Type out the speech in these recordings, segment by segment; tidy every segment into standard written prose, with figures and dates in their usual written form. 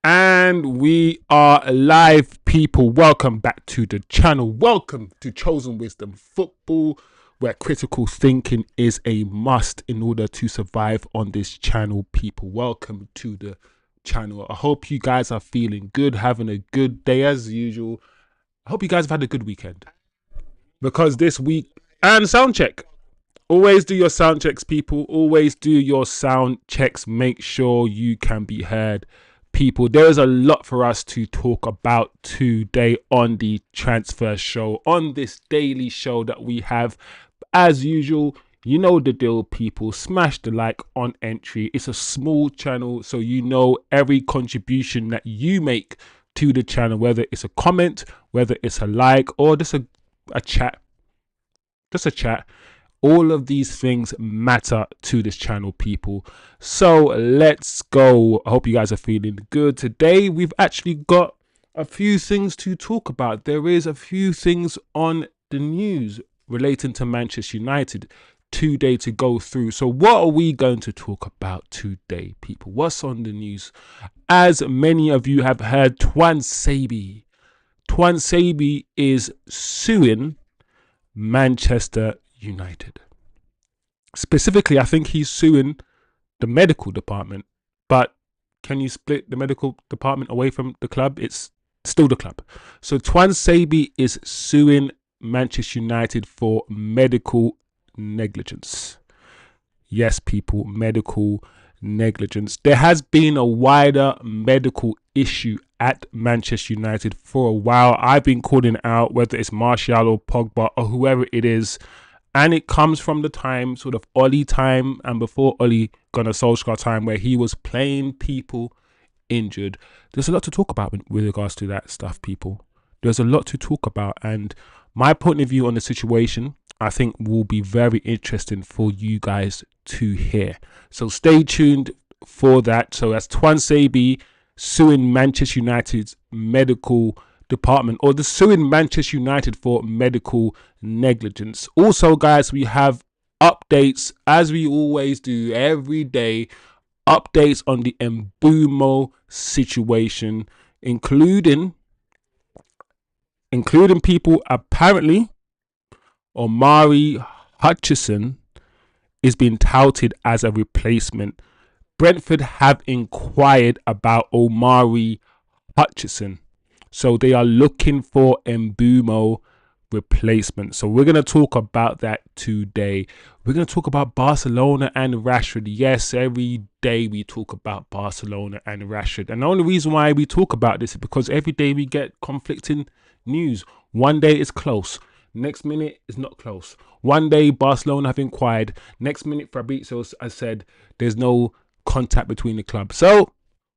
And we are live, people. Welcome back to the channel. Welcome to Chosen Wisdom Football, where critical thinking is a must in order to survive on this channel, people. Welcome to the channel. I hope you guys are feeling good, having a good day as usual. I hope you guys have had a good weekend, because this week, and sound check. Always do your sound checks, people. Always do your sound checks. Make sure you can be heard. People, there is a lot for us to talk about today on the transfer show, on this daily show that we have. As usual, you know the deal, people. Smash the like on entry. It's a small channel, so you know every contribution that you make to the channel, whether it's a comment, whether it's a like, or just a chat, all of these things matter to this channel, people. So let's go. I hope you guys are feeling good. Today we've actually got a few things to talk about. There is a few things on the news relating to Manchester United today to go through. So what are we going to talk about today, people? What's on the news? As many of you have heard, Tuanzebe is suing Manchester United. Specifically, I think he's suing the medical department. But can you split the medical department away from the club? It's still the club. So Tuanzebe is suing Manchester United for medical negligence. Yes, people, medical negligence. There has been a wider medical issue at Manchester United for a while. I've been calling it out, whether it's Martial or Pogba or whoever it is. And it comes from the time, sort of Oli time and before Oli Gunnar Solskjaer time, where he was playing people injured. There's a lot to talk about with regards to that stuff, people. There's a lot to talk about. And my point of view on the situation, I think, will be very interesting for you guys to hear. So stay tuned for that. So that's Tuanzebe suing Manchester United's medical department, or the suing Manchester United for medical negligence. Also, guys, we have updates, as we always do every day, updates on the Mbeumo situation, including people. Apparently Omari Hutchinson is being touted as a replacement. Brentford have inquired about Omari Hutchinson, so they are looking for Mbeumo replacement. So we're going to talk about that today. We're going to talk about Barcelona and Rashford. Yes, every day we talk about Barcelona and Rashford. And the only reason why we talk about this is because every day we get conflicting news. One day it's close, next minute it's not close. One day Barcelona have inquired, next minute Fabrizio has said there's no contact between the club. So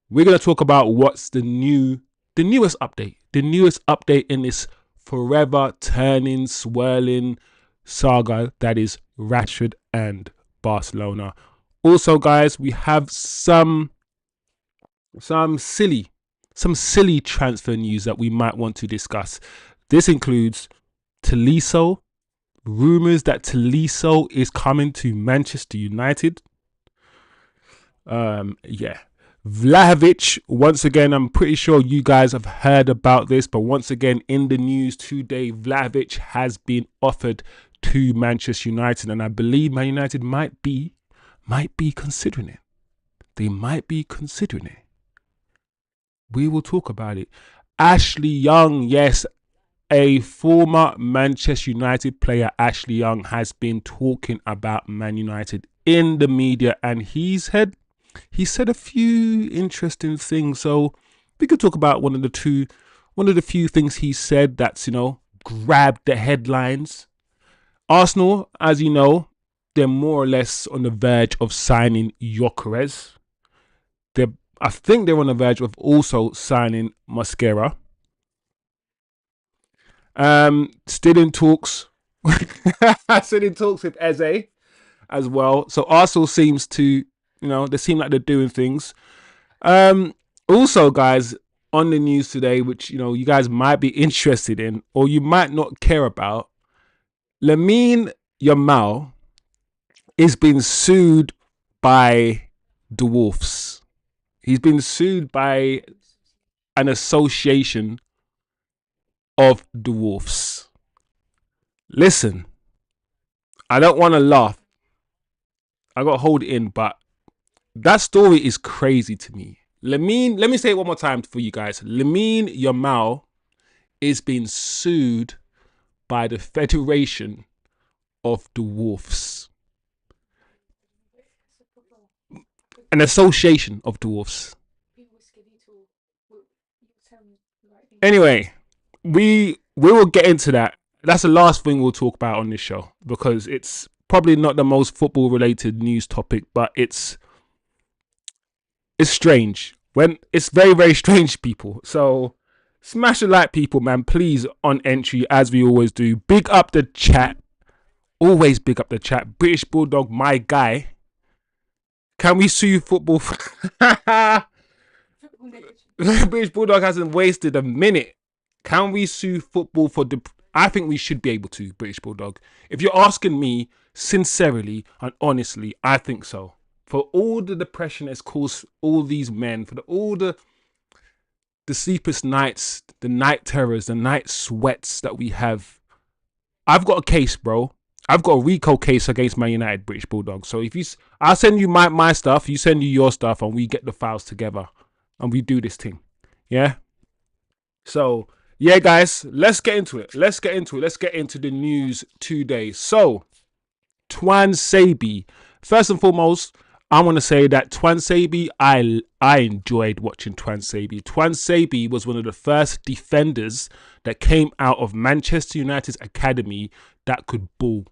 we're going to talk about what's the newest update in this forever turning, swirling saga that is Rashford and Barcelona. Also, guys, we have some silly transfer news that we might want to discuss. This includes Tolisso, rumours that Tolisso is coming to Manchester United. Vlahovic, once again, I'm pretty sure you guys have heard about this, but once again in the news today, Vlahovic has been offered to Manchester United, and I believe Man United might be considering it. They might be considering it. We will talk about it. Ashley Young, yes, a former Manchester United player, Ashley Young, has been talking about Man United in the media, and he said a few interesting things. So we could talk about one of the few things he said that's, grabbed the headlines. Arsenal, as you know, they're more or less on the verge of signing Gyokeres. I think they're on the verge of also signing Mosquera. Still in talks. Still in talks with Eze as well. So Arsenal seems to, they seem like they're doing things. Also, guys, on the news today, which, you guys might be interested in or you might not care about, Lamine Yamal is being sued by the Wolves. He's been sued by an association of dwarfs. Listen, I don't want to laugh. I got to hold it in, but that story is crazy to me. Let me say it one more time for you guys. Lamine Yamal is being sued by the Federation of Dwarfs. An association of dwarfs. Anyway, we will get into that. That's the last thing we'll talk about on this show, because it's probably not the most football related news topic, but it's strange. When it's very, very strange, people. So smash the like, people, man, please, on entry, as we always do. Big up the chat. Always big up the chat. British Bulldog, my guy. Can we sue football? British Bulldog hasn't wasted a minute. Can we sue football for I think we should be able to, British Bulldog. If you're asking me sincerely and honestly, I think so. For all the depression that's caused all these men, for all the sleepless nights, the night terrors, the night sweats that we have. I've got a case, bro. I've got a RICO case against Man United, British Bulldog. So if I'll send you my stuff, you send you your stuff, and we get the files together and we do this thing. Yeah. So yeah, guys, let's get into it. Let's get into the news today. So Tuanzebe. First and foremost, I want to say that Tuanzebe, I enjoyed watching Tuanzebe. Tuanzebe was one of the first defenders that came out of Manchester United's academy that could ball.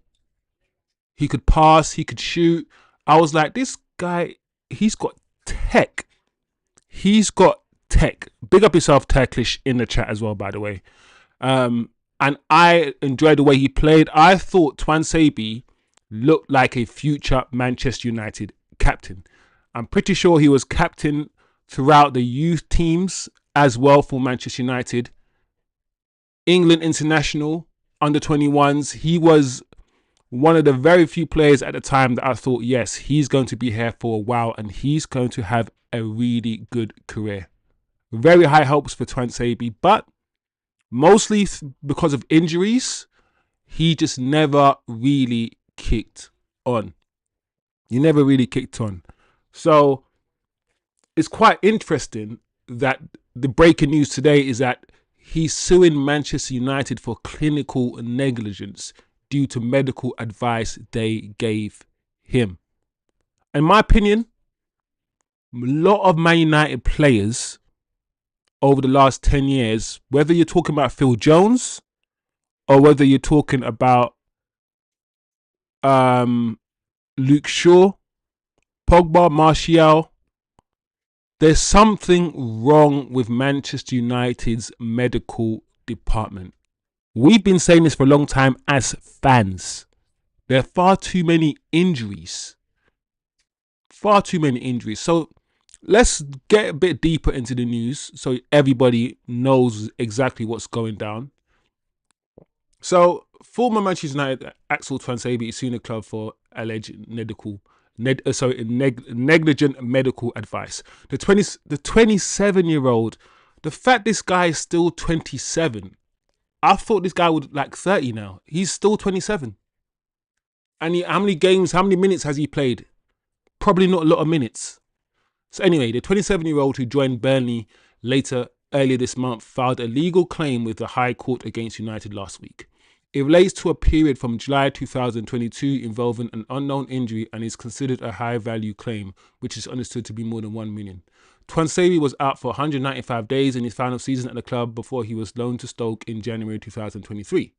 He could pass, he could shoot. I was like, this guy, he's got tech. He's got tech. Big up yourself, Turkish, in the chat as well, by the way. And I enjoyed the way he played. I thought Tuanzebe looked like a future Manchester United captain. I'm pretty sure he was captain throughout the youth teams as well for Manchester United. England international, under 21s. He was one of the very few players at the time that I thought, yes, he's going to be here for a while and he's going to have a really good career. Very high hopes for Tuanzebe, but mostly because of injuries, he just never really kicked on. He never really kicked on. So it's quite interesting that the breaking news today is that he's suing Manchester United for clinical negligence due to medical advice they gave him. In my opinion, a lot of Man United players over the last 10 years, whether you're talking about Phil Jones or whether you're talking about Luke Shaw, Pogba, Martial, there's something wrong with Manchester United's medical department. We've been saying this for a long time as fans. There are far too many injuries. Far too many injuries. So let's get a bit deeper into the news so everybody knows exactly what's going down. So former Manchester United Axel Tuanzebe is suing the club for alleged negligent medical advice. The 27-year-old, the fact this guy is still 27, I thought this guy would like 30 now. He's still 27. And how many games, how many minutes has he played? Probably not a lot of minutes. So anyway, the 27-year-old who joined Burnley earlier this month filed a legal claim with the High Court against United last week. It relates to a period from July 2022 involving an unknown injury and is considered a high-value claim, which is understood to be more than 1 million. Tuanzebe was out for 195 days in his final season at the club before he was loaned to Stoke in January 2023,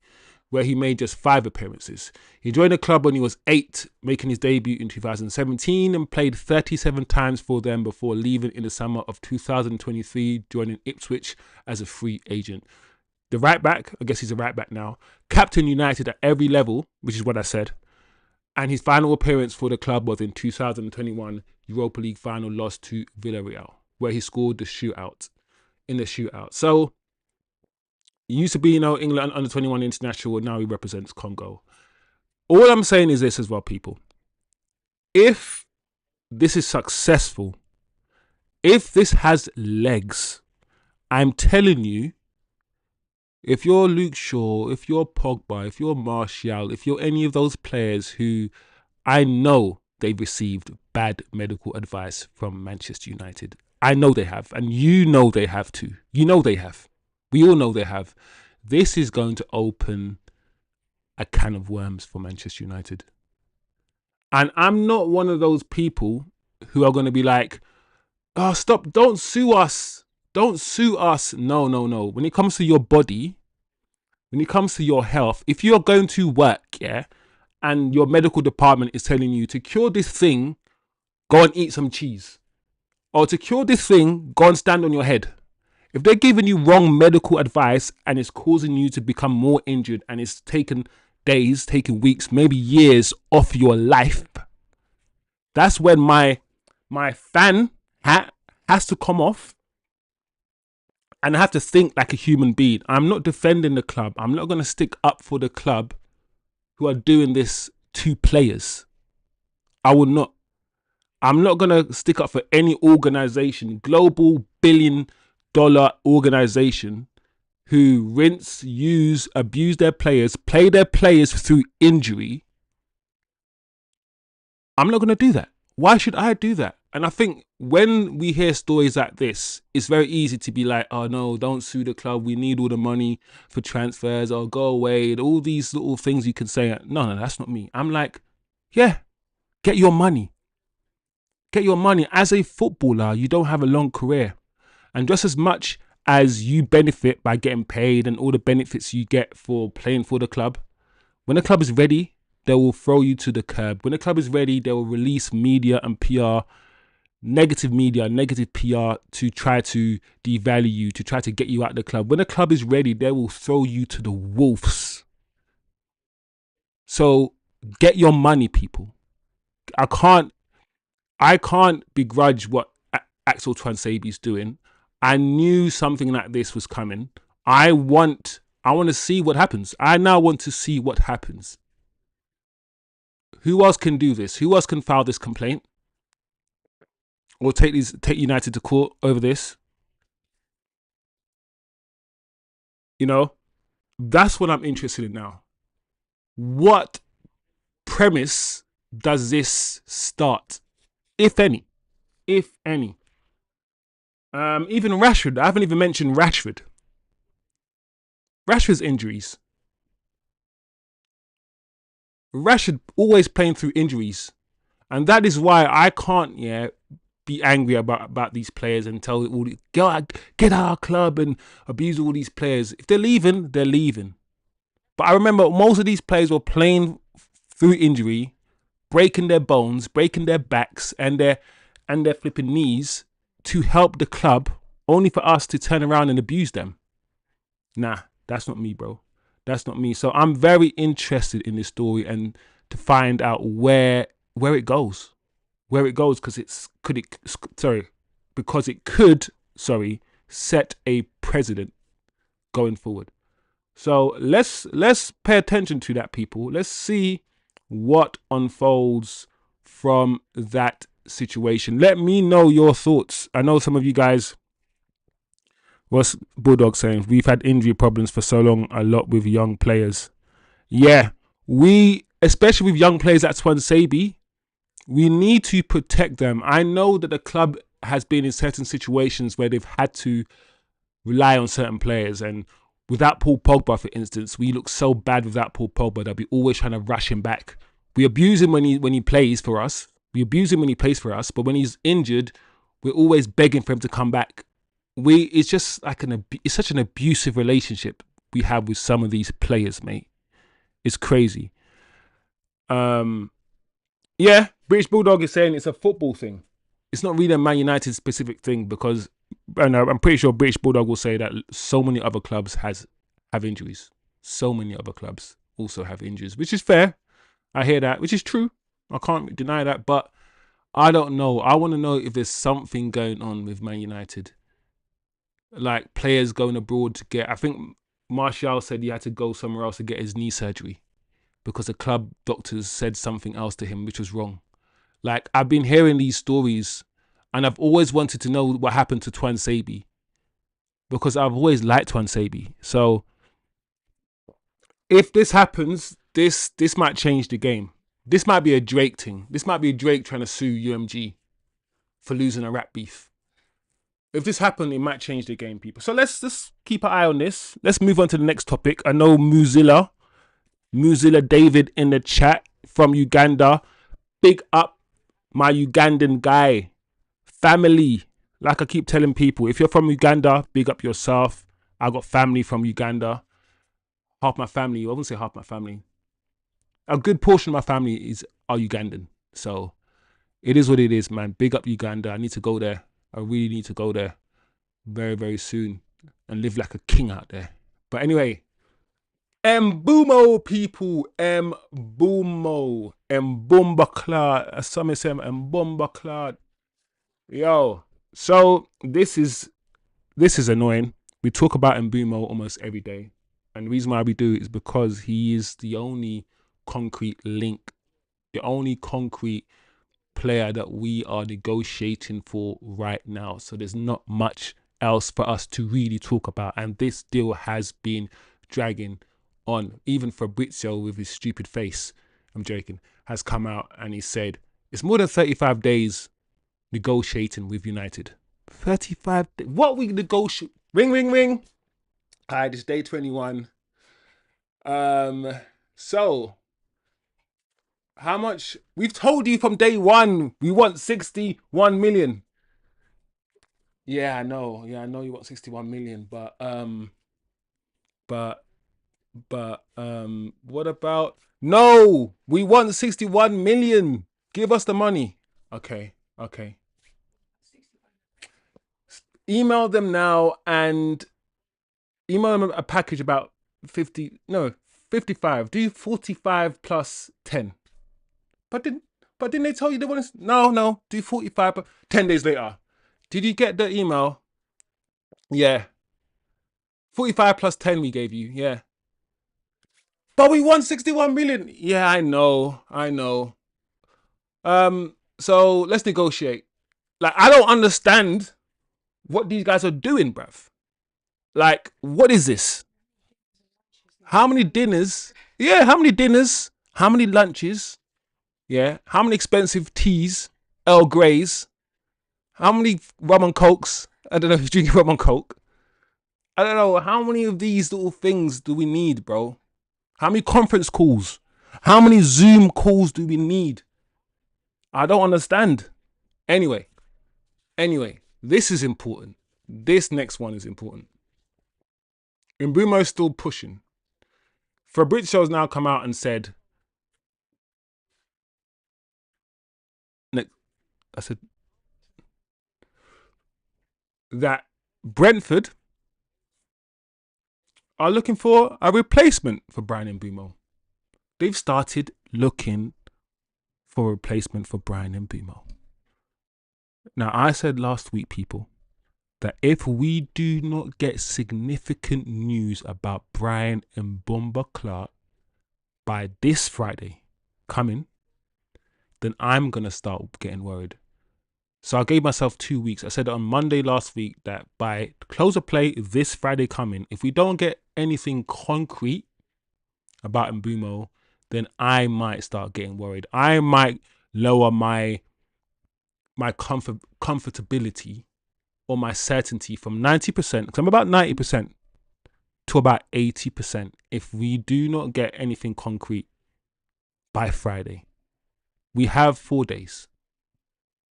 where he made just 5 appearances. He joined the club when he was 8, making his debut in 2017 and played 37 times for them before leaving in the summer of 2023, joining Ipswich as a free agent. The right back, I guess he's a right back now, captain United at every level, which is what I said. And his final appearance for the club was in 2021 Europa League final loss to Villarreal, where he scored in the shootout. So he used to be, England under 21 international, and now he represents Congo. All I'm saying is this as well, people. If this is successful, if this has legs, I'm telling you, if you're Luke Shaw, if you're Pogba, if you're Martial, if you're any of those players who I know they've received bad medical advice from Manchester United. I know they have, and you know they have too. You know they have. We all know they have. This is going to open a can of worms for Manchester United. And I'm not one of those people who are going to be like, oh, stop, don't sue us. Don't sue us. No, no, no. When it comes to your body, when it comes to your health, if you're going to work, yeah, and your medical department is telling you to cure this thing, go and eat some cheese. Or to cure this thing, go and stand on your head. If they're giving you wrong medical advice and it's causing you to become more injured and it's taken days, taking weeks, maybe years off your life, that's when my fan hat has to come off and I have to think like a human being. I'm not defending the club. I'm not going to stick up for the club who are doing this to players. I will not. I'm not going to stick up for any organization, global billion-dollar organization who rinse, use, abuse their players, play their players through injury. I'm not going to do that. Why should I do that? And I think when we hear stories like this, it's very easy to be like, oh no, don't sue the club. We need all the money for transfers, or go away. All these little things you can say. No, that's not me. I'm like, yeah, get your money. Get your money. As a footballer, you don't have a long career. And just as much as you benefit by getting paid and all the benefits you get for playing for the club, when the club is ready, they will throw you to the curb. When the club is ready, they will release media and PR, negative media, negative PR to try to devalue you, to try to get you out of the club. When the club is ready, they will throw you to the wolves. So get your money, people. I can't begrudge what Axel Tuanzebe is doing. I knew something like this was coming. I want to see what happens. I now want to see what happens. Who else can do this? Who else can file this complaint? Or take United to court over this? You know, that's what I'm interested in now. What premise does this start? If any. If any. Even Rashford. I haven't even mentioned Rashford. Rashford's injuries. Rashford always playing through injuries. And that is why I can't, be angry about these players and tell all the, get out of our club and abuse all these players. If they're leaving, they're leaving. But I remember most of these players were playing through injury, breaking their bones, breaking their backs and their flipping knees to help the club, only for us to turn around and abuse them. Nah, that's not me, bro. That's not me. So I'm very interested in this story and to find out where it goes. Where it goes, because it could set a precedent going forward. So let's pay attention to that, people. Let's see what unfolds from that situation. Let me know your thoughts. I know some of you guys, what's Bulldog saying? We've had injury problems for so long, a lot with young players. Yeah, especially with young players at Tuanzebe, we need to protect them. I know that the club has been in certain situations where they've had to rely on certain players. And without Paul Pogba, for instance, we look so bad without Paul Pogba that we're always trying to rush him back. We abuse him when he plays for us. But when he's injured, we're always begging for him to come back. It's just like it's such an abusive relationship we have with some of these players, mate. It's crazy. Yeah, British Bulldog is saying it's a football thing. It's not really a Man United specific thing, because I'm pretty sure British Bulldog will say that so many other clubs have injuries. So many other clubs also have injuries, which is fair. I hear that, which is true. I can't deny that, but I don't know. I want to know if there's something going on with Man United. Like players going abroad to get, I think Martial said he had to go somewhere else to get his knee surgery because the club doctors said something else to him, which was wrong. Like, I've been hearing these stories and I've always wanted to know what happened to Tuanzebe. because I've always liked Tuanzebe. So if this happens, this might change the game. This might be a Drake thing. This might be Drake trying to sue UMG for losing a rap beef. If this happened, it might change the game, people. So let's just keep an eye on this. Let's move on to the next topic. I know Muzilla David in the chat from Uganda. Big up my Ugandan guy. Family. Like I keep telling people, if you're from Uganda, big up yourself. I got family from Uganda. Half my family, I wouldn't say half my family. A good portion of my family are Ugandan. So it is what it is, man. Big up Uganda. I need to go there. I really need to go there very, very soon and live like a king out there. But anyway, Mbeumo, people. Mbeumo. Mbeumo. Some say Mbeumo. Yo. So this is annoying. We talk about Mbeumo almost every day. And the reason why we do is because he is the only concrete link, the only concrete player that we are negotiating for right now. So there's not much else for us to really talk about. And this deal has been dragging on. Even Fabrizio, with his stupid face, I'm joking, has come out and he said it's more than 35 days negotiating with United. 35 days. What we negotiate? Ring. Hi, this is day 21. So how much? We've told you from day one we want 61 million. Yeah, I know you want 61 million, but what about? No, we want 61 million. Give us the money. Okay. Email them now and email them a package about 55. Do 45 plus 10. But didn't they tell you they want to? No. Do 45. But 10 days later, did you get the email? Yeah. 45 plus 10 we gave you. Yeah. But we won 61 million. Yeah, I know. So let's negotiate. Like, I don't understand what these guys are doing, bruv. Like, what is this? How many dinners? Yeah, how many dinners? How many lunches? Yeah. How many expensive teas? Earl Greys? How many rum and cokes? I don't know if you're drinking rum and coke. I don't know. How many of these little things do we need, bro? How many conference calls? How many Zoom calls do we need? I don't understand. Anyway, this is important. This next one is important. Mbeumo's still pushing. Fabrizio's now come out and said, that Brentford are looking for a replacement for Bryan Mbeumo. They've started looking for a replacement for Bryan Mbeumo. Now, I said last week, people, that if we do not get significant news about Bryan Mbeumo by this Friday coming, then I'm going to start getting worried. So I gave myself 2 weeks. I said on Monday last week that by close of play this Friday coming, if we don't get anything concrete about Mbeumo, then I might start getting worried. I might lower my comfortability or my certainty from 90%, because I'm about 90%, to about 80% if we do not get anything concrete by Friday. We have 4 days.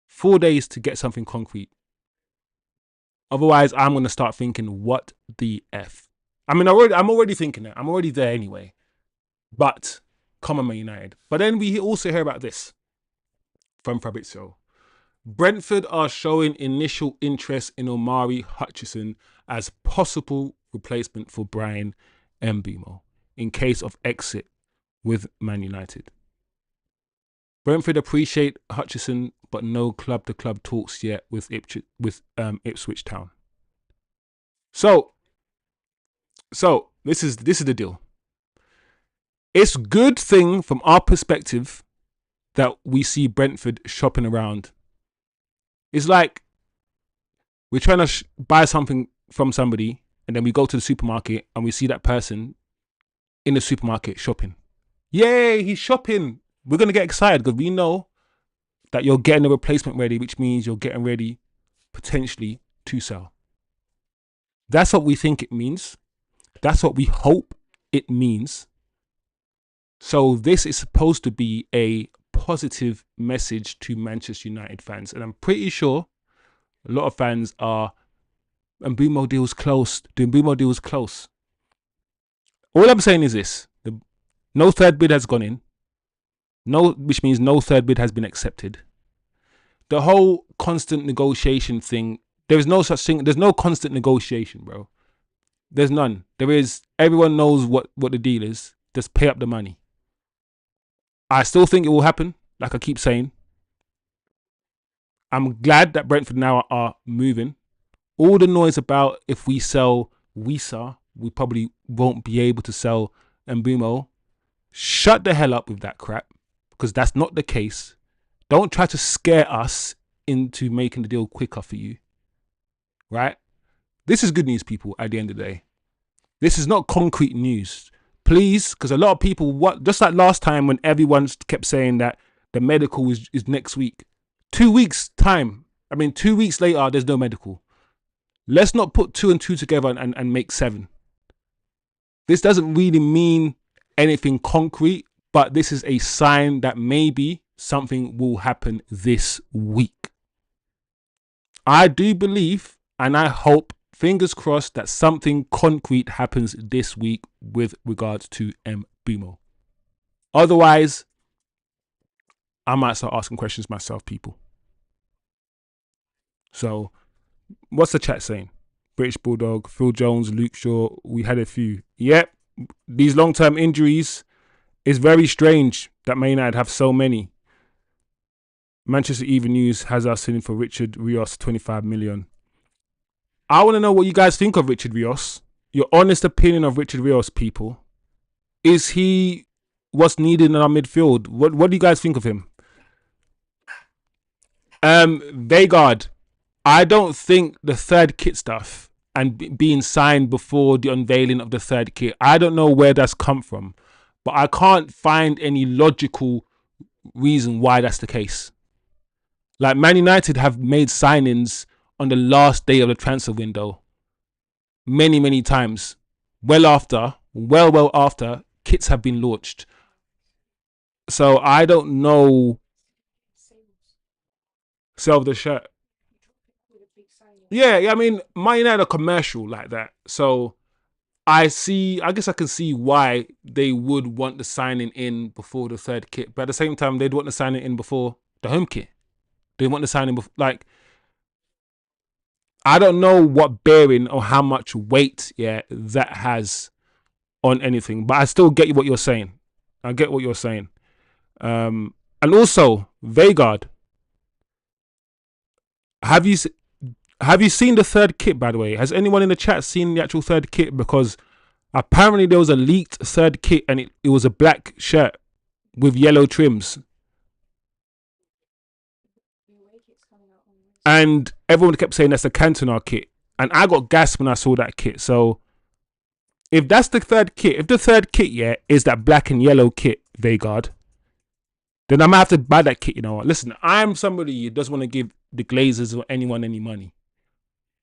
4 days to get something concrete. Otherwise, I'm going to start thinking, what the F? I mean, I'm already thinking it. I'm already there anyway. But, come on, Man United. But then we also hear about this from Fabrizio. Brentford are showing initial interest in Omari Hutchinson as possible replacement for Bryan Mbeumo in case of exit with Man United. Brentford appreciate Hutchinson, but no club-to-club talks yet with Ipswich Town. So this is the deal. It's a good thing from our perspective that we see Brentford shopping around. It's like we're trying to buy something from somebody, and then we go to the supermarket and we see that person in the supermarket shopping. Yay, he's shopping. We're going to get excited because we know that you're getting a replacement ready, which means you're getting ready potentially to sell. That's what we think it means. That's what we hope it means. So this is supposed to be a positive message to Manchester United fans. And I'm pretty sure a lot of fans are, Mbeumo deal's close. The Mbeumo deal's close. All I'm saying is this. No third bid has gone in. Which means no third bid has been accepted. The whole constant negotiation thing, there is no such thing. There's no constant negotiation, bro. There's none. There is, everyone knows what the deal is. Just pay up the money. I still think it will happen, like I keep saying. I'm glad that Brentford now are moving. All the noise about if we sell Wisa, we probably won't be able to sell Mbeumo. Shut the hell up with that crap, because that's not the case. Don't try to scare us into making the deal quicker for you. Right? This is good news, people, at the end of the day. This is not concrete news. Please, because a lot of people, just like last time when everyone kept saying that the medical is next week. 2 weeks time. 2 weeks later, there's no medical. Let's not put 2 and 2 together and make 7. This doesn't really mean anything concrete, but this is a sign that maybe something will happen this week. I do believe, and I hope, fingers crossed, that something concrete happens this week with regards to Mbeumo. Otherwise, I might start asking questions myself, people. So, what's the chat saying? British Bulldog, Phil Jones, Luke Shaw, we had a few. Yep, these long-term injuries is very strange that Man United have so many. Manchester Evening News has us in for Richard Rios, 25 million. I want to know what you guys think of Richard Rios. Your honest opinion of Richard Rios, people. Is he what's needed in our midfield? What do you guys think of him? Vegard, I don't think the third kit stuff and being signed before the unveiling of the third kit, I don't know where that's come from, but I can't find any logical reason why that's the case. Like, Man United have made signings on the last day of the transfer window many, many times. Well after kits have been launched. So I don't know. Sell the shirt. Yeah, Man United are commercial like that. So I guess I can see why they would want the signing in before the third kit. But at the same time, they'd want the signing in before the home kit. They want the signing before, like, I don't know what bearing or how much weight, that has on anything. But I still get what you're saying. I get what you're saying. And also, Vegard, have you seen the third kit, by the way? Has anyone in the chat seen the actual third kit? Because apparently there was a leaked third kit and it was a black shirt with yellow trims. And everyone kept saying that's a Cantona kit. And I got gassed when I saw that kit. So if that's the third kit, if the third kit, is that black and yellow kit, Vegard, then I might have to buy that kit, you know. Listen, I'm somebody who doesn't want to give the Glazers or anyone any money.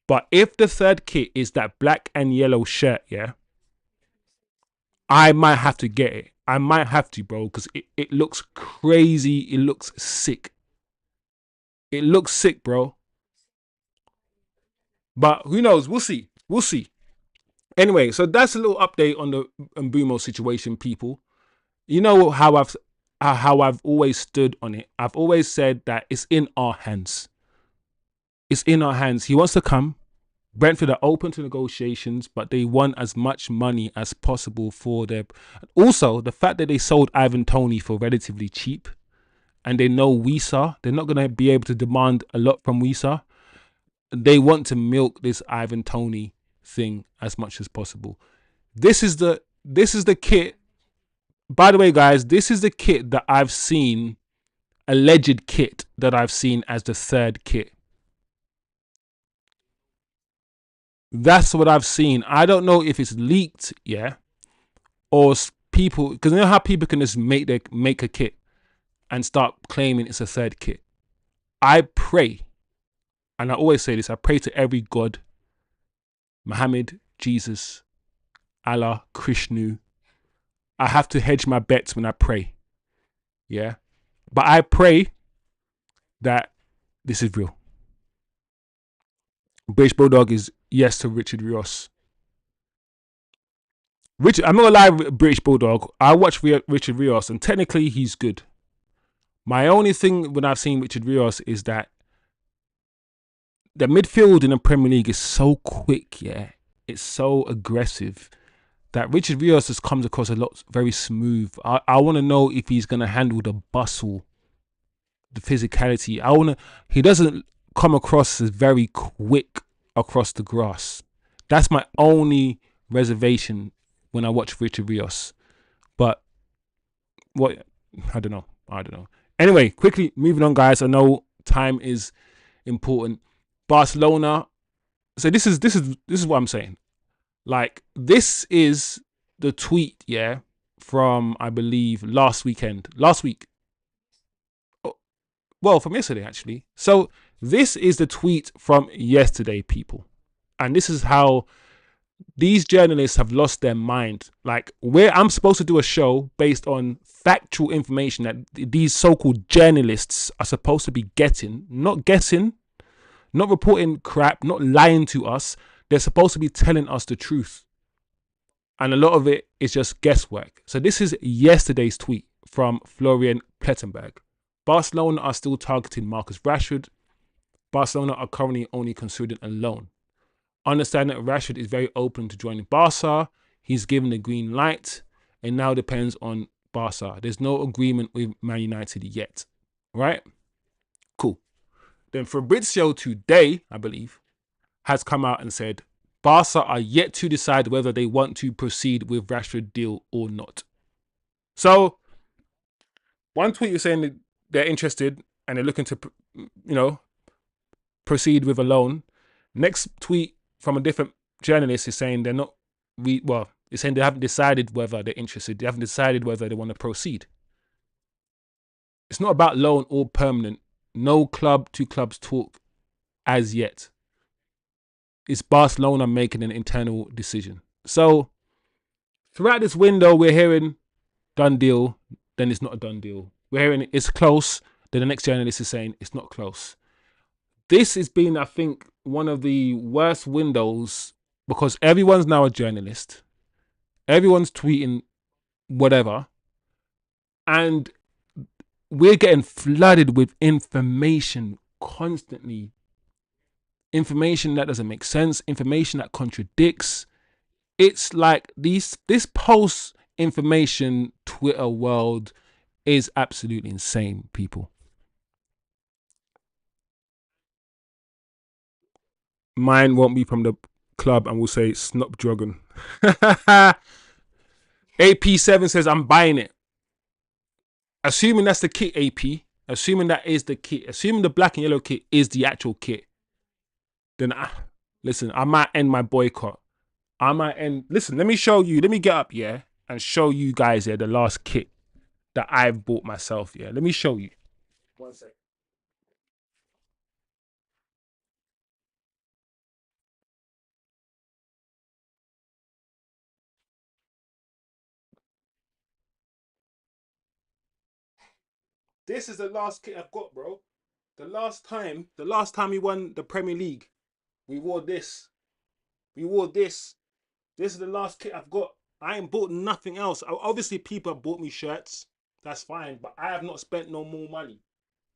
But if the third kit is that black and yellow shirt, I might have to get it. I might have to, bro, because it looks crazy. It looks sick. It looks sick, bro. But who knows? We'll see. We'll see. Anyway, so that's a little update on the Mbeumo situation, people. You know how I've always stood on it. I've always said that it's in our hands. It's in our hands. He wants to come. Brentford are open to negotiations, but they want as much money as possible for their... Also, the fact that they sold Ivan Toney for relatively cheap, and they know Wisa, they're not going to be able to demand a lot from Wisa. They want to milk this Ivan Toney thing as much as possible. This is the kit. By the way, guys, this is the kit that I've seen, alleged kit that I've seen as the third kit. That's what I've seen. I don't know if it's leaked, yeah, or people, because you know how people can just make a kit and start claiming it's a third kit. I pray, and I always say this, I pray to every God, Muhammad, Jesus, Allah, Krishna. I have to hedge my bets when I pray, yeah. But I pray that this is real. British Bulldog is yes to Richard Rios. I'm not gonna lie, British Bulldog. I watch Richard Rios, and technically he's good. My only thing when I've seen Richard Rios is that the midfield in the Premier League is so quick, yeah. It's so aggressive that Richard Rios just comes across a lot very smooth. I want to know if he's gonna handle the bustle, the physicality. He doesn't come across as very quick across the grass. That's my only reservation when I watch Richard Rios. But what, I don't know. Anyway, quickly moving on, guys. I know time is important. Barcelona. So this is what I'm saying. Like, this is the tweet, yeah, from I believe last week. Well, from yesterday, actually. So this is the tweet from yesterday, people. And this is how these journalists have lost their mind. Like, where I'm supposed to do a show based on factual information that these so-called journalists are supposed to be getting, not guessing, not reporting crap, not lying to us. They're supposed to be telling us the truth. And a lot of it is just guesswork. So this is yesterday's tweet from Florian Plettenberg. Barcelona are still targeting Marcus Rashford. Barcelona are currently only considering a loan. Understand that Rashford is very open to joining Barca. He's given the green light and now depends on Barca. There's no agreement with Man United yet. Right? Cool. Then Fabrizio today, I believe, has come out and said Barca are yet to decide whether they want to proceed with Rashford deal or not. So one tweet is saying that they're interested and they're looking to, proceed with a loan. Next tweet from a different journalist is saying it's saying they haven't decided whether they're interested. They haven't decided whether they want to proceed. It's not about loan or permanent. No club to clubs talk as yet. It's Barcelona making an internal decision. So throughout this window, we're hearing done deal, then it's not a done deal. We're hearing it's close, then the next journalist is saying it's not close. This has been, I think, one of the worst windows because everyone's now a journalist. Everyone's tweeting whatever. And we're getting flooded with information constantly. Information that doesn't make sense. Information that contradicts. It's like this post-information Twitter world is absolutely insane, people. Mine won't be from the club and we'll say Snapdragon. AP7 says, I'm buying it. Assuming that's the kit, AP. Assuming that is the kit. Assuming the black and yellow kit is the actual kit. Then, listen, I might end my boycott. Listen, let me show you. Let me get up, yeah, and show you guys, yeah, the last kit that I've bought myself, yeah. Let me show you. 1 sec. This is the last kit I've got, bro. The last time we won the Premier League, we wore this. This is the last kit I've got. I ain't bought nothing else. Obviously, people have bought me shirts. That's fine. But I have not spent no more money.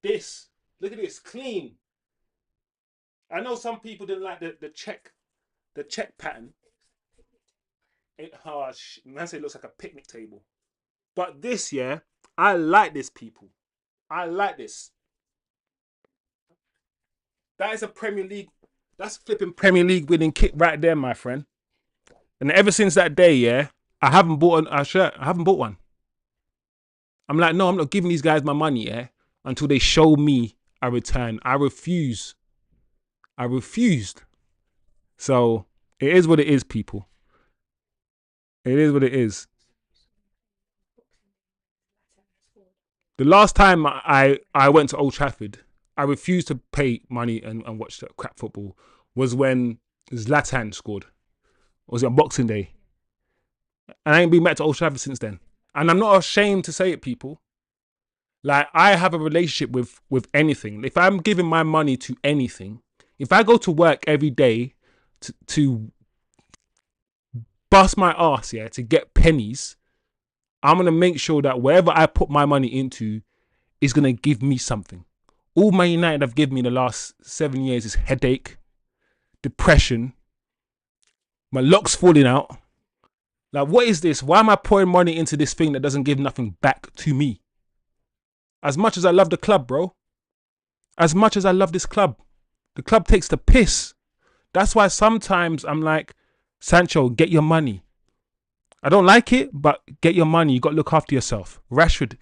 This. Look at this. Clean. I know some people didn't like the check pattern. Man say it looks like a picnic table. But this, yeah, I like this, people. I like this. That is a Premier League. That's flipping Premier League winning kit right there, my friend. And ever since that day, yeah, I haven't bought a shirt. I haven't bought one. I'm like, no, I'm not giving these guys my money, yeah, until they show me a return. I refuse. I refused. So It is what it is, people. It is what it is. The last time I went to Old Trafford, I refused to pay money and watch the crap football, was when Zlatan scored. Was it on Boxing Day? And I ain't been back to Old Trafford since then. And I'm not ashamed to say it, people. Like, I have a relationship with anything. If I'm giving my money to anything, if I go to work every day to bust my ass, yeah, to get pennies, I'm going to make sure that wherever I put my money into is going to give me something. All Man United have given me in the last 7 years is headache, depression, my locks falling out. Like, what is this? Why am I pouring money into this thing that doesn't give nothing back to me? As much as I love the club, bro. As much as I love this club, the club takes the piss. That's why sometimes I'm like, Sancho, get your money. I don't like it, but get your money. You got to look after yourself. Rashford,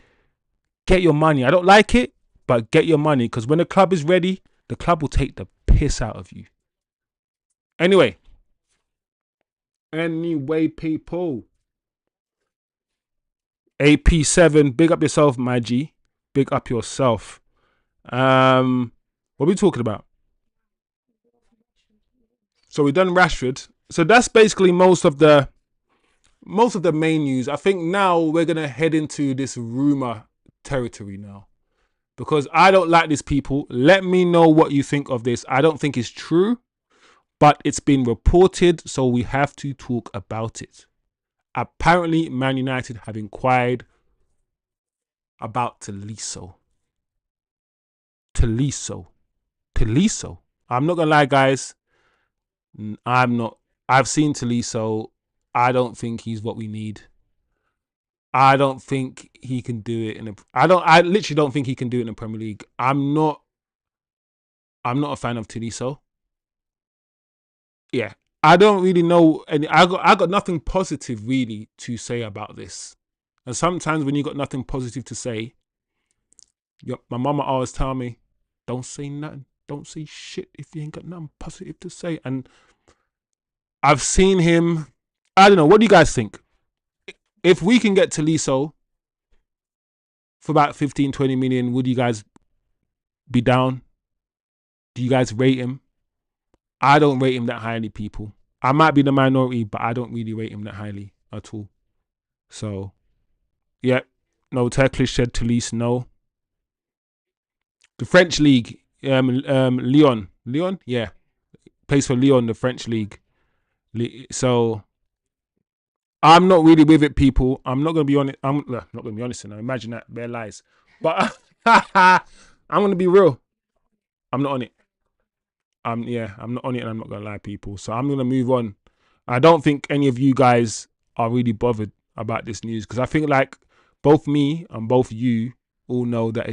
get your money. I don't like it, but get your money. Because when the club is ready, the club will take the piss out of you. Anyway, people. AP7, big up yourself, my G. Big up yourself. What are we talking about? So we done Rashford. So that's basically most of the main news. I think now we're gonna head into this rumor territory now, because I don't like this, people. Let me know what you think of this. I don't think it's true, but it's been reported, so we have to talk about it. Apparently, Man United have inquired about Tolisso. I'm not gonna lie, guys. I'm not. I've seen Tolisso. I don't think he's what we need. I don't think he can do it I literally don't think he can do it in the Premier League. I'm not a fan of Tolisso. Yeah. I don't really know I got nothing positive really to say about this. And sometimes when you got nothing positive to say, my mama always tell me, don't say nothing. Don't say shit if you ain't got nothing positive to say. And I've seen him. I don't know. What do you guys think? If we can get Tolisso for about 15, 20 million, would you guys be down? Do you guys rate him? I don't rate him that highly, people. I might be the minority, but I don't really rate him that highly at all. So, yeah. No, Turkish said Tolisso, no. The French league, Lyon. Lyon? Yeah. Plays for Lyon, the French league. So, I'm not really with it, people. I'm not going to be honest. I'm not going to be honest. Imagine that. Bare lies. But I'm going to be real. I'm not on it. I'm not on it, and I'm not going to lie, people. So I'm going to move on. I don't think any of you guys are really bothered about this news, because I think like both me and both you all know that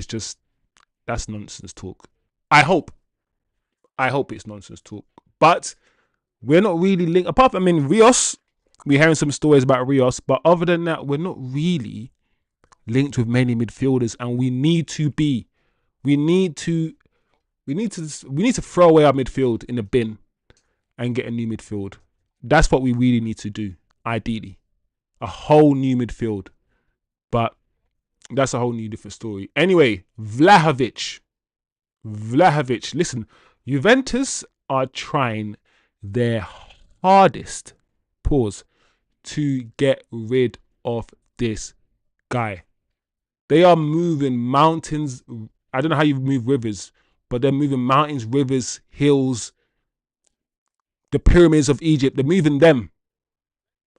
that's nonsense talk. I hope it's nonsense talk. But we're not really linked. Apart from, Rios, we're hearing some stories about Rios, but other than that, we're not really linked with many midfielders, and we need to be. We need to throw away our midfield in the bin and get a new midfield. That's what we really need to do, ideally. A whole new midfield. But that's a whole new different story. Anyway, Vlahovic. Listen, Juventus are trying their hardest, to get rid of this guy. They are moving mountains. I don't know how you move rivers, but they're moving mountains, rivers, hills, the pyramids of Egypt. They're moving them.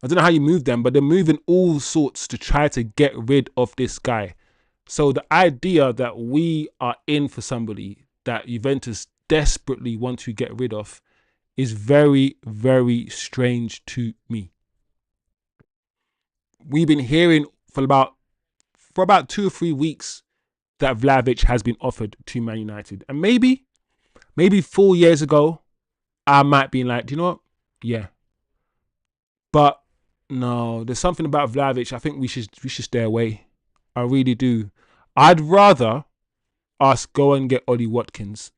I don't know how you move them, but they're moving all sorts to try to get rid of this guy. So the idea that we are in for somebody that Juventus desperately want to get rid of is very, very strange to me. We've been hearing for about 2 or 3 weeks that Vlahovic has been offered to Man United. And maybe 4 years ago, I might be like, do you know what? Yeah. But no, there's something about Vlahovic. I think we should stay away. I really do. I'd rather us go and get Ollie Watkins.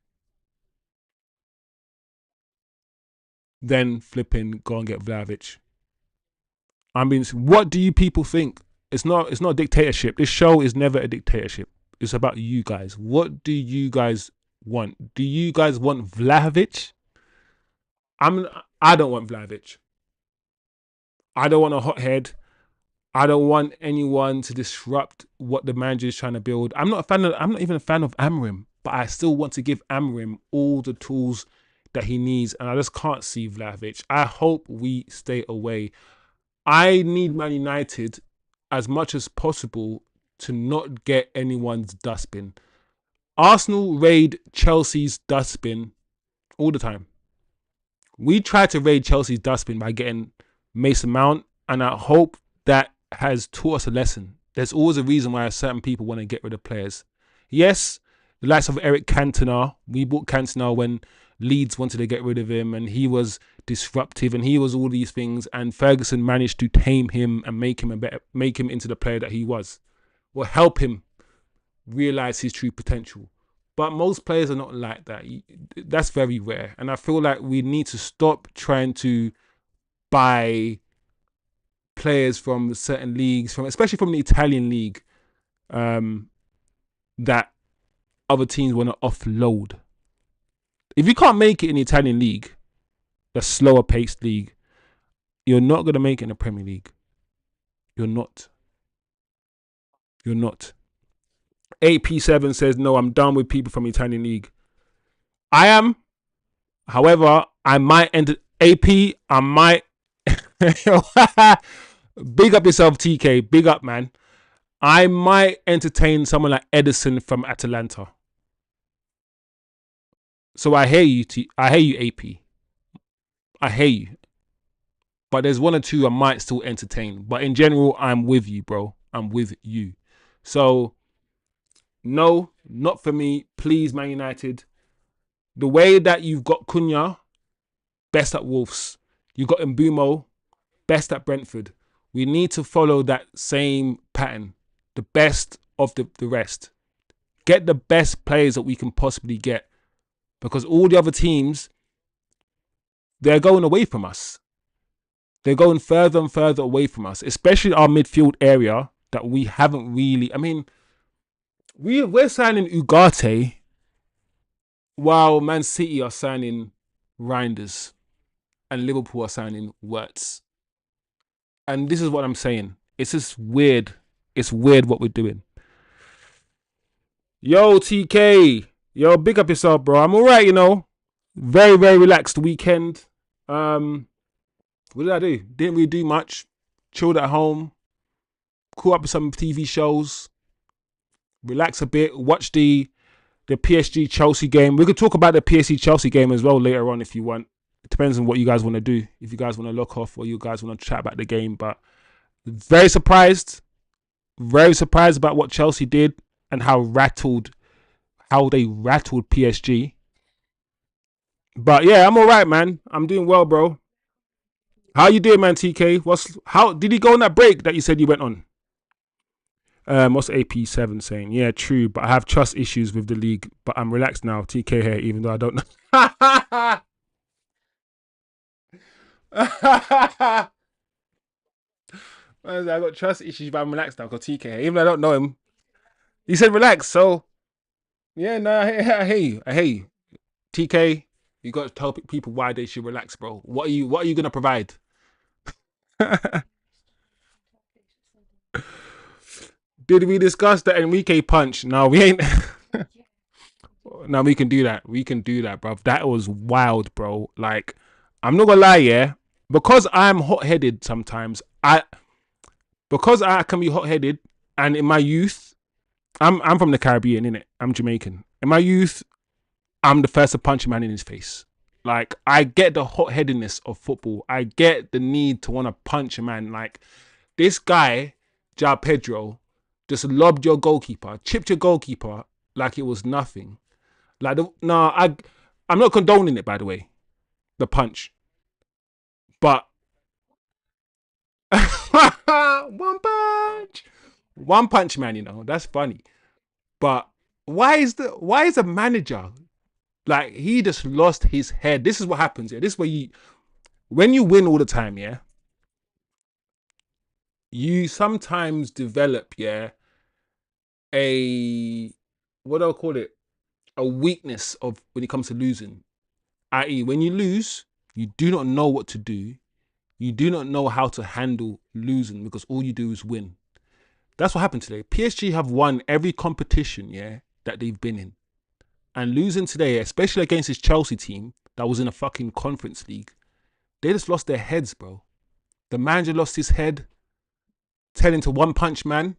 then flipping go and get Vlahovic. I mean, what do you people think? It's not a dictatorship. This show is never a dictatorship. It's about you guys. What do you guys want? Do you guys want Vlahovic? I don't want Vlahovic. I don't want a hothead. I don't want anyone to disrupt what the manager is trying to build. I'm not even a fan of Amorim, but I still want to give Amorim all the tools that he needs, and I just can't see Vlahovic. I hope we stay away. I need Man United as much as possible to not get anyone's dustbin. Arsenal raid Chelsea's dustbin all the time. We tried to raid Chelsea's dustbin by getting Mason Mount, and I hope that has taught us a lesson. There's always a reason why certain people want to get rid of players. Yes, the likes of Eric Cantona. We bought Cantona when Leeds wanted to get rid of him, and he was disruptive, and he was all these things. And Ferguson managed to tame him and make him into the player that he was, or help him realize his true potential. But most players are not like that. That's very rare, and I feel like we need to stop trying to buy players from certain leagues, especially from the Italian league, that other teams want to offload. If you can't make it in the Italian league, the slower paced league, you're not going to make it in the Premier League. You're not. You're not. AP7 says, no, I'm done with people from the Italian league. I am. However, I might enter AP. I might. Big up yourself, TK. Big up, man. I might entertain someone like Edison from Atalanta. So I hear you, I hear you, AP. I hear you. But there's one or two I might still entertain. But in general, I'm with you, bro. I'm with you. So, no, not for me. Please, Man United. The way that you've got Cunha, best at Wolves. You've got Mbeumo, best at Brentford. We need to follow that same pattern. The best of the rest. Get the best players that we can possibly get. Because all the other teams, they're going away from us. They're going further and further away from us. Especially our midfield area that we haven't really... I mean, we're signing Ugarte while Man City are signing Reinders and Liverpool are signing Wirtz. And this is what I'm saying. It's just weird. It's weird what we're doing. Yo, TK. Yo, big up yourself, bro. I'm all right, you know. Very, very relaxed weekend. What did I do? Didn't really do much. Chilled at home. Caught up with some TV shows. Relax a bit. Watch the PSG Chelsea game. We could talk about the PSG Chelsea game as well later on if you want. It depends on what you guys want to do. If you guys want to look off or you guys want to chat about the game. But very surprised. Very surprised about what Chelsea did and how they rattled PSG. But yeah, I'm all right, man. I'm doing well, bro. How you doing, man, TK? How did he go on that break that you said you went on? What's AP7 saying? Yeah, true, but I have trust issues with the league. But I'm relaxed now, TK here, even though I don't know. I got trust issues, but I'm relaxed now because TK here, even though I don't know him. He said relax, so yeah, no, I hear you. I hear you. TK, you got to tell people why they should relax, bro. What are you gonna provide? Did we discuss the Enrique punch? No, we ain't. No, we can do that. We can do that, bro. That was wild, bro. Like, I'm not gonna lie, yeah. Because I'm hot-headed sometimes. Because I can be hot-headed, and in my youth, I'm from the Caribbean, innit? I'm Jamaican. In my youth, I'm the first to punch a man in his face. Like, I get the hot-headedness of football. I get the need to want to punch a man. Like, this guy, Ja Pedro, just lobbed your goalkeeper, chipped your goalkeeper like it was nothing. Like, I'm not condoning it, by the way, the punch. But one punch, man. You know that's funny. But why is the manager like he just lost his head? This is what happens. Yeah, this is where when you win all the time, yeah, you sometimes develop, yeah, a, what do I call it? A weakness of when it comes to losing. I.e., when you lose, you do not know what to do. You do not know how to handle losing because all you do is win. That's what happened today. PSG have won every competition, yeah, that they've been in. And losing today, especially against this Chelsea team that was in a fucking Conference League, they just lost their heads, bro. The manager lost his head, telling to One Punch Man.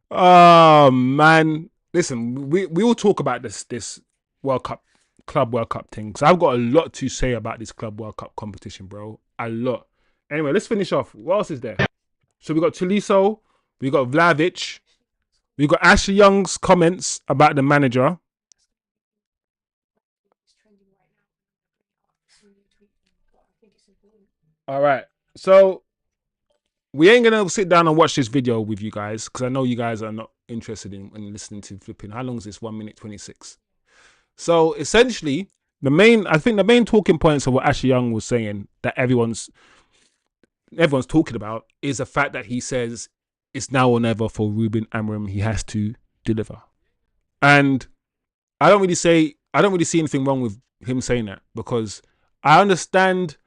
Oh, man. Listen, we will talk about this World Cup, Club World Cup thing. Because I've got a lot to say about this Club World Cup competition, bro. A lot. Anyway, let's finish off. What else is there? So we got Tolisso, we got Vlahovic, we got Ashley Young's comments about the manager. All right. So we ain't gonna sit down and watch this video with you guys because I know you guys are not interested in listening to flipping. How long is this? 1 minute 26. So essentially, I think the main talking points of what Ashley Young was saying that everyone's talking about is the fact that he says it's now or never for Ruben Amorim. He has to deliver, and I don't really see anything wrong with him saying that because I understand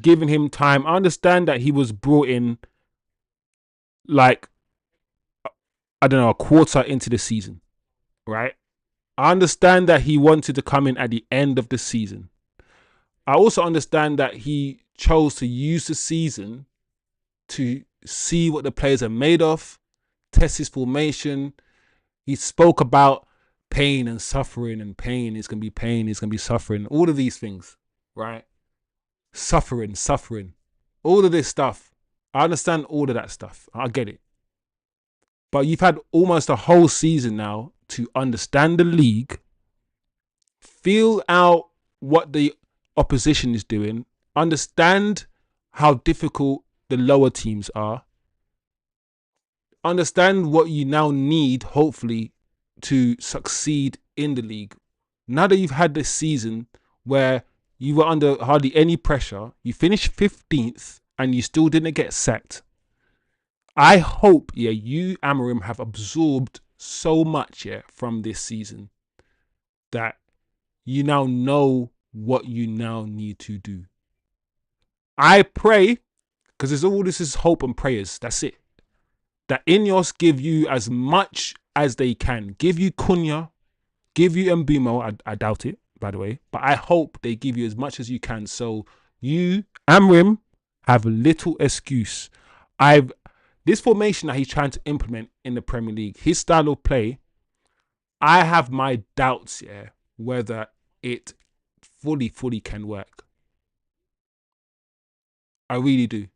giving him time. I understand that he was brought in like, I don't know, a quarter into the season, right? I understand that he wanted to come in at the end of the season. I also understand that he chose to use the season to see what the players are made of, test his formation. He spoke about pain and suffering, and pain is going to be pain, is going to be suffering, all of these things, right? Suffering, all of this stuff. I understand all of that stuff. I get it. But you've had almost a whole season now to understand the league, feel out what the opposition is doing, understand how difficult the lower teams are, understand what you now need, hopefully, to succeed in the league. Now that you've had this season where you were under hardly any pressure, you finished 15th and you still didn't get sacked. I hope, yeah, you, Amorim, have absorbed so much, yeah, from this season that you now know what you now need to do. I pray, because this is hope and prayers, that's it, that INEOS give you as much as they can. Give you Cunha, give you Mbeumo. I doubt it, by the way, but I hope they give you as much as you can. So you, Amorim, have little excuse. This formation that he's trying to implement in the Premier League, his style of play, I have my doubts, yeah, whether it fully can work. I really do.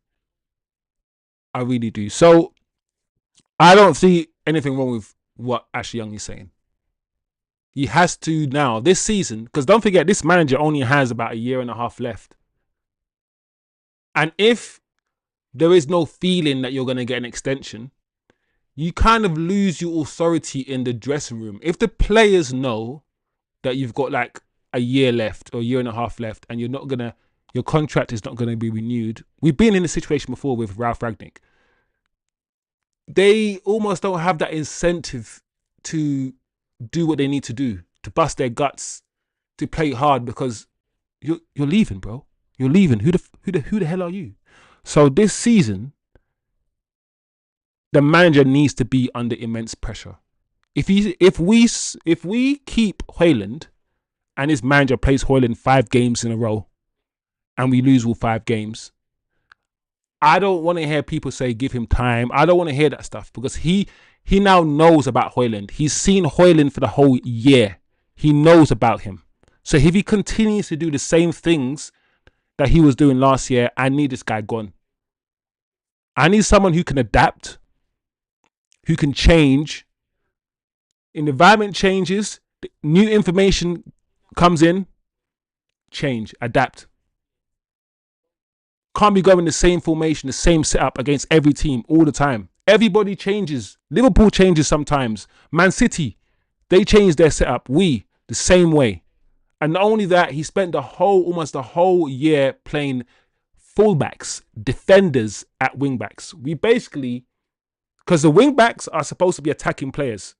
I really do. So I don't see anything wrong with what Ashley Young is saying. He has to now, this season, because don't forget, this manager only has about a year and a half left. And if there is no feeling that you're going to get an extension, you kind of lose your authority in the dressing room. If the players know that you've got like a year left or a year and a half left and your contract is not going to be renewed. We've been in a situation before with Ralph Rangnick. They almost don't have that incentive to do what they need to do, to bust their guts, to play hard because you're leaving, bro. You're leaving. Who the hell are you? So this season, the manager needs to be under immense pressure. If we keep Højlund and his manager plays Højlund 5 games in a row and we lose all 5 games, I don't want to hear people say give him time. I don't want to hear that stuff because he now knows about Højlund. He's seen Højlund for the whole year. He knows about him. So if he continues to do the same things that he was doing last year, I need this guy gone. I need someone who can adapt, who can change. An environment changes, new information comes in, change, adapt. Can't be going the same formation, the same setup against every team all the time. Everybody changes. Liverpool changes sometimes. Man City, they change their setup. the same way. And not only that, he spent almost the whole year playing fullbacks, defenders at wingbacks. We basically, because the wingbacks are supposed to be attacking players,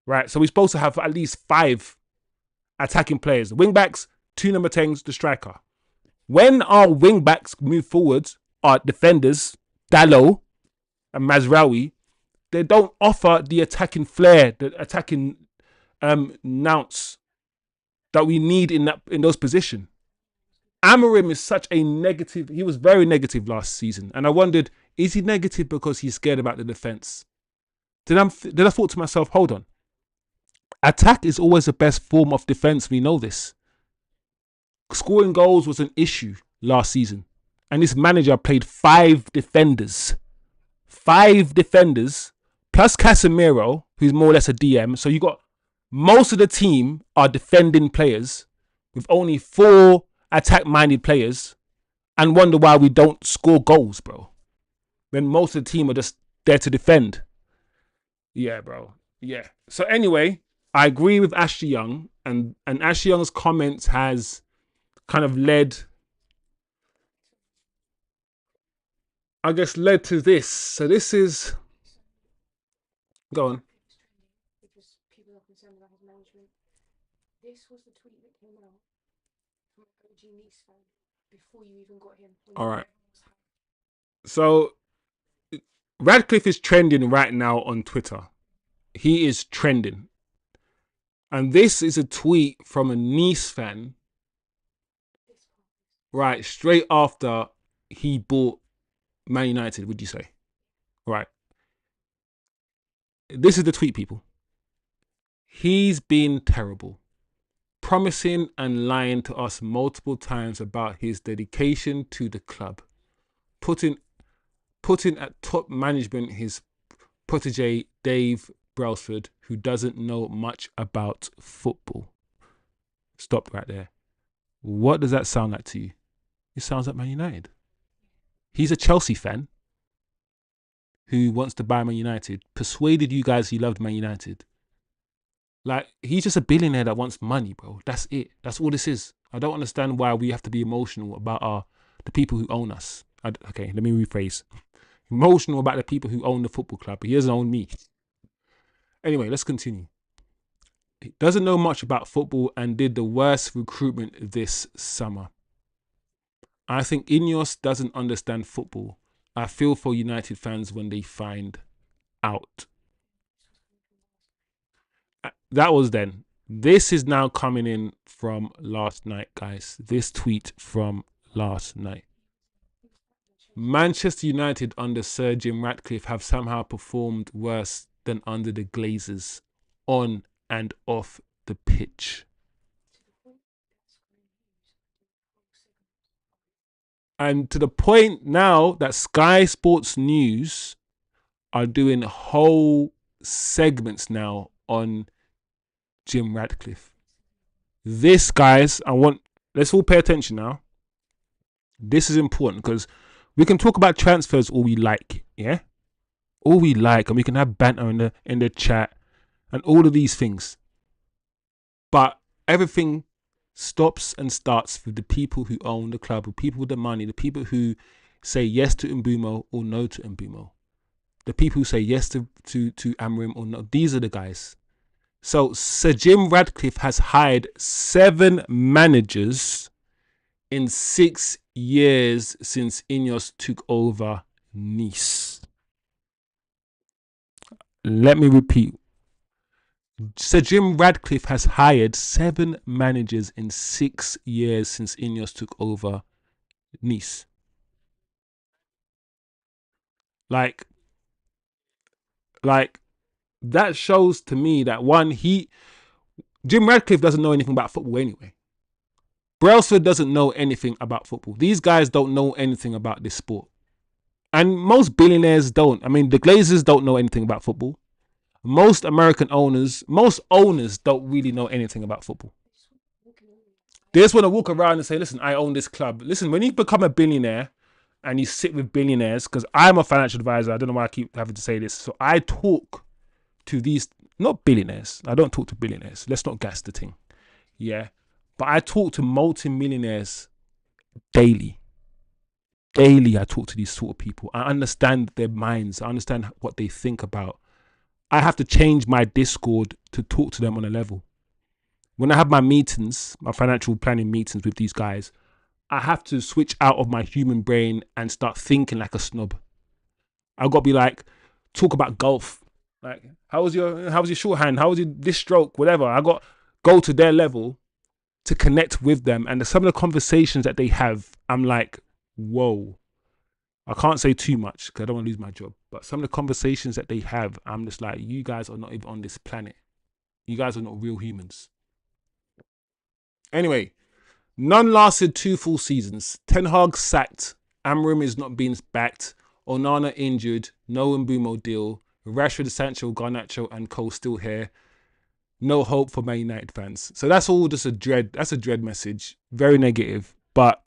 right? So we're supposed to have at least 5 attacking players. The wingbacks, 2 number 10s, the striker. When our wingbacks move forwards, our defenders, Dalot and Mazraoui, they don't offer the attacking flair, the attacking nous that we need in those positions. Amorim is such a negative. He was very negative last season, and I wondered, is he negative because he's scared about the defense? Then I thought to myself, hold on. Attack is always the best form of defense. We know this. Scoring goals was an issue last season, and this manager played 5 defenders. 5 defenders plus Casemiro, who's more or less a DM. So you got most of the team are defending players with only 4 attack-minded players, and wonder why we don't score goals, bro. When most of the team are just there to defend. Yeah, bro. Yeah. So anyway, I agree with Ashley Young, and Ashley Young's comments has kind of led to this. So this is... Go on. Because people are concerned about his management. This was the tweet that came out from OG Nice fan before you even got him. All right. So Radcliffe is trending right now on Twitter. He is trending. And this is a tweet from a Nice fan. Right, straight after he bought Man United, would you say? Right. This is the tweet, people. He's been terrible, promising and lying to us multiple times about his dedication to the club, putting at top management his protege Dave Brentofrd, who doesn't know much about football. Stop right there. What does that sound like to you? It sounds like Man United. He's a Chelsea fan who wants to buy Man United, persuaded you guys he loved Man United. Like, he's just a billionaire that wants money, bro. That's it. That's all this is. I don't understand why we have to be emotional about the people who own us. Okay, let me rephrase. Emotional about the people who own the football club, but he doesn't own me. Anyway, let's continue. He doesn't know much about football and did the worst recruitment this summer. I think INEOS doesn't understand football. I feel for United fans when they find out. That was then. This is now coming in from last night, guys. This tweet from last night. Manchester United under Sir Jim Ratcliffe have somehow performed worse than under the Glazers on and off the pitch. And to the point now that Sky Sports News are doing whole segments now on Jim Ratcliffe. This, guys, let's all pay attention now. This is important because we can talk about transfers all we like, yeah? All we like, and we can have banter in the chat and all of these things. But everything stops and starts with the people who own the club, the people with the money, the people who say yes to Mbeumo or no to Mbeumo. The people who say yes to Amorim or no. These are the guys. So Sir Jim Ratcliffe has hired 7 managers in 6 years since INEOS took over Nice. Let me repeat. Sir Jim Ratcliffe has hired 7 managers in 6 years since INEOS took over Nice. Like that shows to me that Jim Ratcliffe doesn't know anything about football anyway. Brailsford doesn't know anything about football. These guys don't know anything about this sport. And most billionaires don't. I mean, the Glazers don't know anything about football. Most owners don't really know anything about football. They just want to walk around and say, listen, I own this club. Listen, when you become a billionaire and you sit with billionaires, because I'm a financial advisor, I don't know why I keep having to say this. So I talk to these, not billionaires. I don't talk to billionaires. Let's not gas the thing. yeah. But I talk to multi-millionaires daily. Daily, I talk to these sort of people. I understand their minds. I understand what they think about. I have to change my Discord to talk to them on a level. When I have my meetings, my financial planning meetings with these guys, I have to switch out of my human brain and start thinking like a snob. I've got to be like, talk about golf. Like, how was your shorthand? How was your this stroke? Whatever. I got go to their level to connect with them. And some of the conversations that they have, I'm like, whoa. I can't say too much because I don't want to lose my job. But some of the conversations that they have, I'm just like, you guys are not even on this planet. You guys are not real humans. Anyway, none lasted 2 full seasons. Ten Hag sacked. Amorim is not being backed. Onana injured. No Mbeumo deal. Rashford, Sancho, Garnacho and Cole still here. No hope for Man United fans. So that's all just a dread. That's a dread message. Very negative. But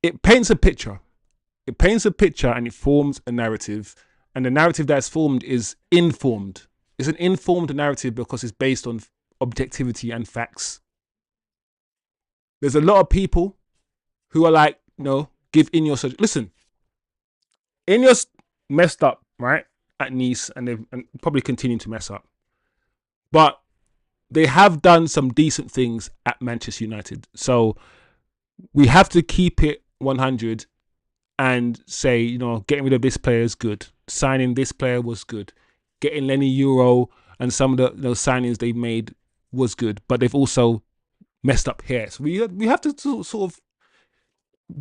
it paints a picture. It paints a picture and it forms a narrative. And the narrative that's formed is informed. It's an informed narrative because it's based on objectivity and facts. There's a lot of people who are like, no, give INEOS. Listen, INEOS messed up, right, at Nice, and they've probably continue to mess up. But they have done some decent things at Manchester United. So we have to keep it 100 and say, you know, getting rid of this player is good. Signing this player was good. Getting Lenny Euro and some of those signings they made was good. But they've also messed up here. So we have to sort of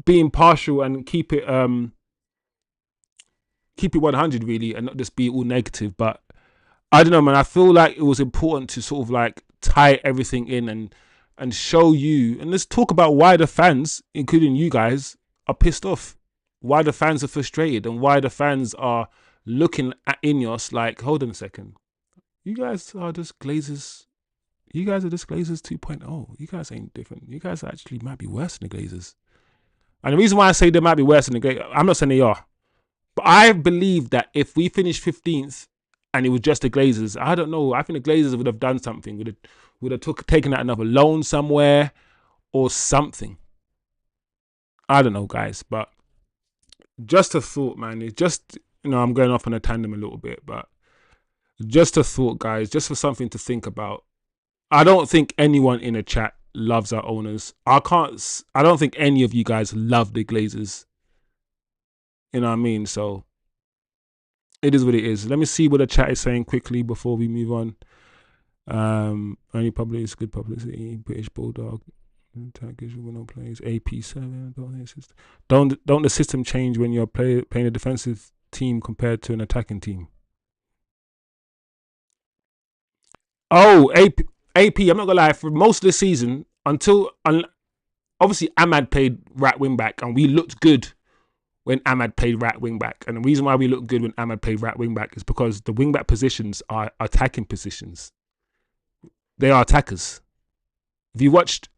be impartial and keep it 100 really, and not just be all negative. But I don't know, man. I feel like it was important to sort of like tie everything in and show you, and let's talk about why the fans, including you guys, are pissed off. Why the fans are frustrated and why the fans are looking at INEOS like, hold on a second. You guys are just Glazers. You guys are just Glazers 2.0. You guys ain't different. You guys actually might be worse than the Glazers. And the reason why I say they might be worse than the Glazers, I'm not saying they are. But I believe that if we finish 15th and it was just the Glazers, I don't know. I think the Glazers would have done something. Would have taken out another loan somewhere or something. I don't know, guys. But just a thought, man. It's just, you know, I'm going off on a tandem a little bit. But just a thought, guys. Just for something to think about. I don't think anyone in the chat loves our owners. I don't think any of you guys love the Glazers. You know what I mean? So it is what it is. Let me see what the chat is saying quickly before we move on. Only publicity is good publicity. British Bulldog. Turkish winner plays AP7. Don't the system change when you're playing a defensive team compared to an attacking team? Oh, AP. I'm not gonna lie. For most of the season, obviously Ahmad played right wing back, and we looked good when Ahmad played right wing back. And the reason why we looked good when Ahmad played right wing back is because the wing back positions are attacking positions. They are attackers. If you watched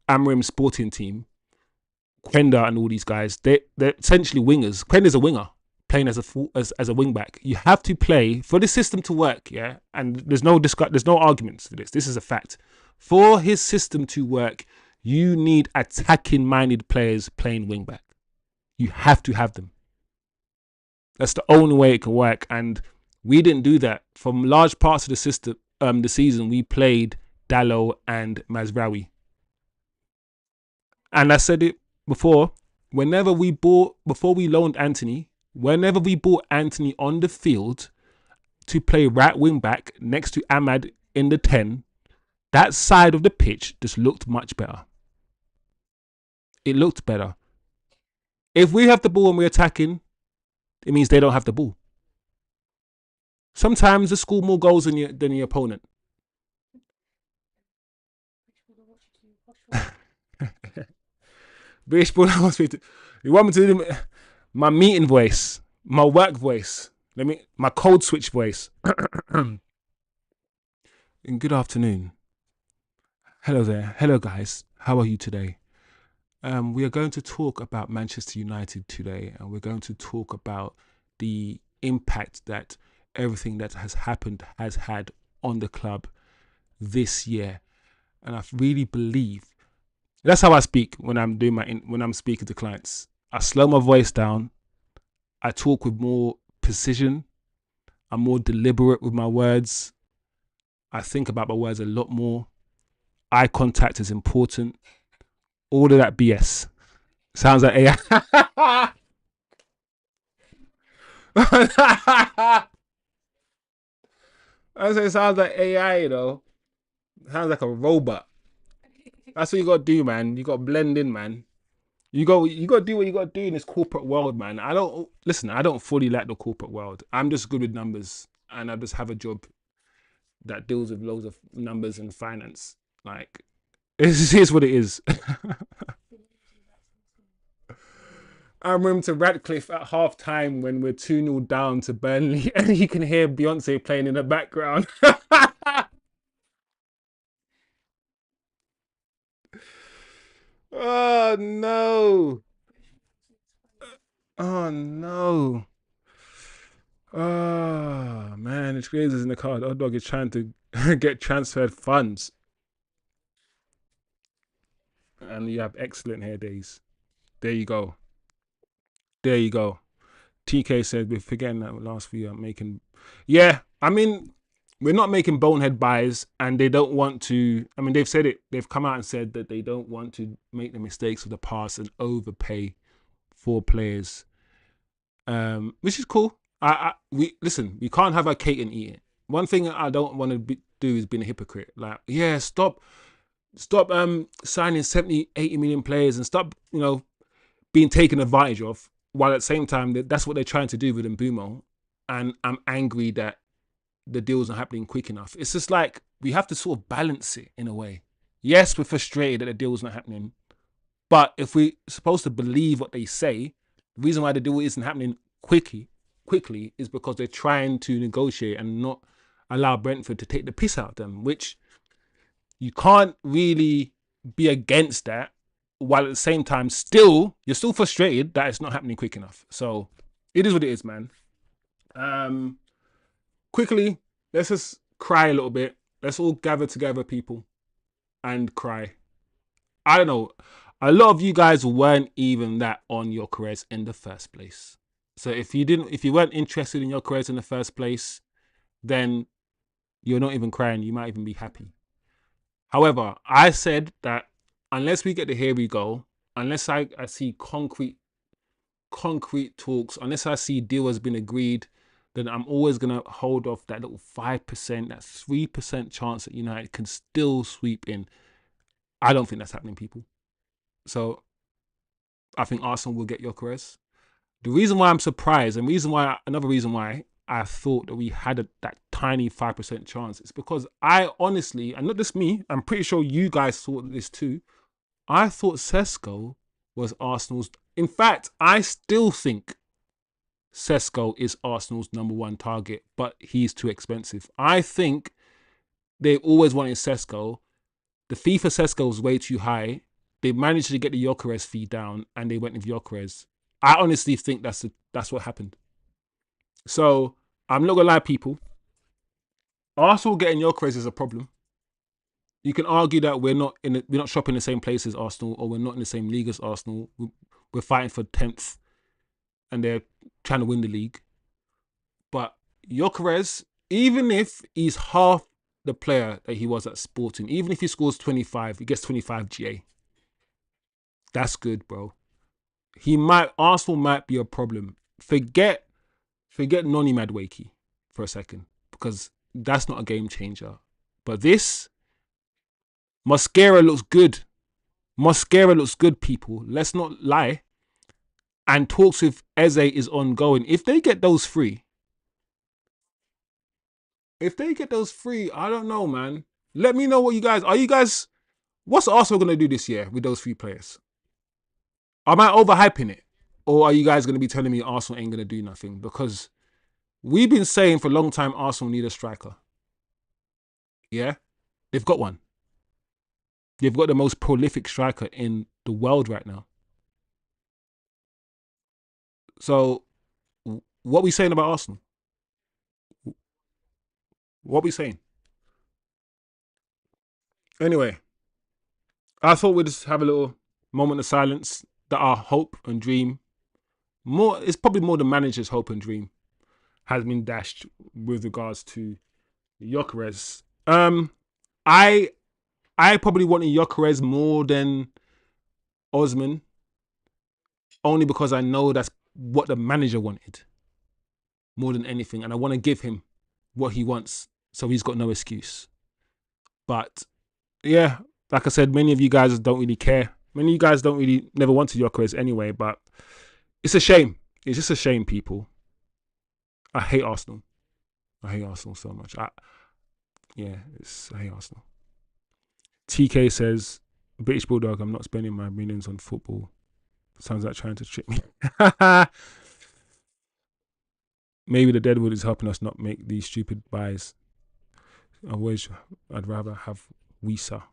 Amorim's sporting team, Quenda and all these guys, they're essentially wingers. Quenda's a winger playing as a wing back. You have to play for this system to work, yeah. And there's no arguments for this. This is a fact. For his system to work, you need attacking-minded players playing wing back. You have to have them. That's the only way it can work. And we didn't do that. From large parts of the season, we played Dalot and Mazraoui. And I said it before, before we loaned Anthony, whenever we brought Anthony on the field to play right wing back next to Ahmad in the 10, that side of the pitch just looked much better. It looked better. If we have the ball and we're attacking, it means they don't have the ball. Sometimes they score more goals than your opponent. British Bulldog wants me to. You want me to do my meeting voice, my work voice, my code switch voice. And good afternoon. Hello there. Hello guys. How are you today? We are going to talk about Manchester United today, and we're going to talk about the impact that everything that has happened has had on the club this year. And I really believe that's how I speak when I'm doing when I'm speaking to clients. I slow my voice down. I talk with more precision. I'm more deliberate with my words. I think about my words a lot more. Eye contact is important. All of that BS. Sounds like AI. I say it sounds like AI, you know. Sounds like a robot. That's what you gotta do, man. You gotta blend in, man. You gotta do what you gotta do in this corporate world, man. I don't fully like the corporate world. I'm just good with numbers, and I just have a job that deals with loads of numbers and finance. Like, it is what it is. I remember to Radcliffe at half time when we're 2-0 down to Burnley, and you can hear Beyonce playing in the background. Oh no. Oh no. Oh man, it's crazy in the car. The dog is trying to get transferred funds. And you have excellent hair days. There you go. There you go. TK said we're forgetting that last few are making. Yeah, I mean, we're not making bonehead buys, and they don't want to. I mean, they've said it. They've come out and said that they don't want to make the mistakes of the past and overpay for players, which is cool. We listen. We can't have our cake and eat it. One thing I don't want to do is be a hypocrite. Like, yeah, stop signing 70, 80 million players and stop, being taken advantage of, while at the same time that's what they're trying to do with Mbeumo. And I'm angry that the deal's not happening quick enough. It's just like we have to sort of balance it in a way. Yes, we're frustrated that the deal's not happening, but if we're supposed to believe what they say, the reason why the deal isn't happening quickly is because they're trying to negotiate and not allow Brentford to take the piss out of them, which you can't really be against that, while at the same time you're still frustrated that it's not happening quick enough. So it is what it is, man. Quickly, let's just cry a little bit. Let's all gather together, people, and cry. I don't know. A lot of you guys weren't even that on Gyokeres in the first place. So if you weren't interested in Gyokeres in the first place, then you're not even crying. You might even be happy. However, I said that unless we get the here we go, unless I see concrete talks, unless I see deal has been agreed, then I'm always gonna hold off that little 5%, that 3% chance that United can still sweep in. I don't think that's happening, people. So I think Arsenal will get Gyokeres. The reason why I'm surprised, and another reason why I thought that we had that tiny 5% chance, is because I honestly, and not just me, I'm pretty sure you guys thought this too. I thought Sesko was Arsenal's. In fact, I still think Sesko is Arsenal's number one target, but he's too expensive. I think they always wanted Sesko. The fee for Sesko was way too high. They managed to get the Gyokeres fee down, and they went with Gyokeres. I honestly think that's what happened. So I'm not gonna lie, people. Arsenal getting Gyokeres is a problem. You can argue that we're not shopping the same place as Arsenal, or we're not in the same league as Arsenal. We're fighting for 10th, and they're trying to win the league. But Gyokeres, even if he's half the player that he was at Sporting, even if he scores 25, he gets 25 GA. That's good, bro. Arsenal might be a problem. Forget Noni Madueke for a second, because that's not a game changer. But this, Mosquera looks good. Mosquera looks good, people. Let's not lie. And talks with Eze is ongoing. If they get those three, I don't know, man. Let me know what what's Arsenal going to do this year with those three players? Am I overhyping it? Or are you guys going to be telling me Arsenal ain't going to do nothing? Because we've been saying for a long time Arsenal need a striker. Yeah? They've got one. They've got the most prolific striker in the world right now. So, what are we saying about Arsenal? What are we saying? Anyway, I thought we'd just have a little moment of silence that our hope and dream, it's probably more the manager's hope and dream, has been dashed with regards to Gyokeres. I I probably wanted Gyokeres more than Osman, only because I know that's what the manager wanted more than anything, and I want to give him what he wants, so he's got no excuse. But yeah, like I said, many of you guys don't really care. Many of you guys don't really never wanted Gyokeres anyway. But it's a shame. It's just a shame, people. I hate Arsenal. I hate Arsenal so much. I hate Arsenal. TK says, British Bulldog, I'm not spending my millions on football. Sounds like trying to trick me. Maybe the Deadwood is helping us not make these stupid buys. I'd rather have Wisa.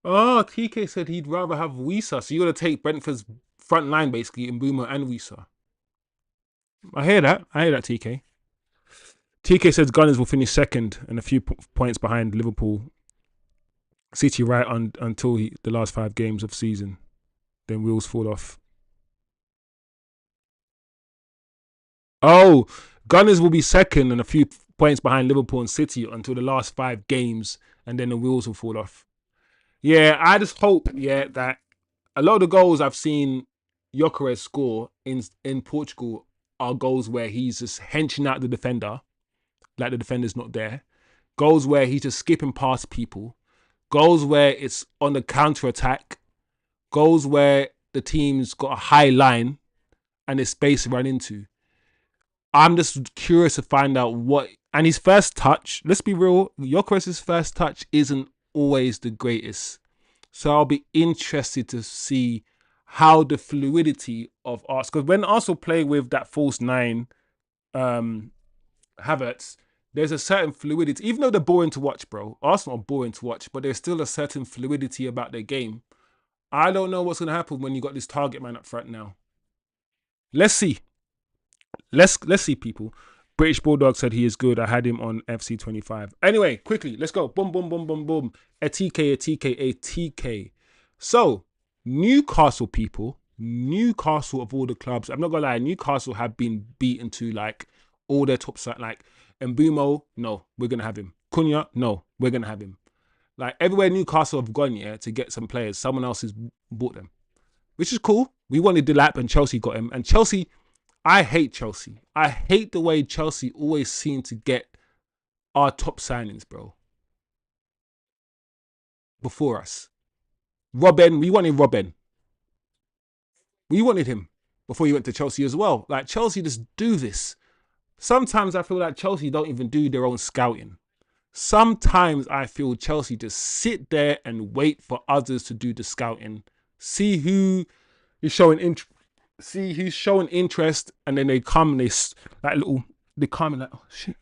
Oh, TK said he'd rather have Wisa. So you're going to take Brentford's front line, basically, in Mbeumo and Wisa. I hear that, TK. TK says Gunners will finish second and a few points behind Liverpool City right until the last 5 games of season. Then wheels fall off. Oh, Gunners will be second and a few points behind Liverpool and City until the last 5 games, and then the wheels will fall off. Yeah, I just hope, that a lot of the goals I've seen Gyokeres score in Portugal are goals where he's just henching out the defender, like the defender's not there. Goals where he's just skipping past people. Goals where it's on the counter-attack. Goals where the team's got a high line and there's space to run into. I'm just curious to find out what... And his first touch, let's be real, Gyokeres' first touch isn't always the greatest. So I'll be interested to see how the fluidity of Arsenal... Because when Arsenal play with that false 9, Havertz, there's a certain fluidity. Even though they're boring to watch, bro. Arsenal are boring to watch, but there's still a certain fluidity about their game. I don't know what's going to happen when you got this target man up front now. Let's see. Let's see, people. British Bulldog said he is good. I had him on FC25. Anyway, quickly, let's go. Boom, boom, boom, boom, boom. Ekitike. So, Newcastle, people. Newcastle of all the clubs. I'm not going to lie. Newcastle have been beaten to like all their top side. Like Mbeumo, no, we're going to have him. Cunha, no, we're going to have him. Like everywhere Newcastle have gone, to get some players, someone else has bought them. Which is cool. We wanted Delap and Chelsea got him. And Chelsea... I hate Chelsea. I hate the way Chelsea always seem to get our top signings, bro. Before us. Ruben, we wanted Ruben. We wanted him before he went to Chelsea as well. Like, Chelsea just do this. Sometimes I feel like Chelsea don't even do their own scouting. Sometimes I feel Chelsea just sit there and wait for others to do the scouting. See who is showing interest. See who's showing interest, and then they come and they come and like, oh shit,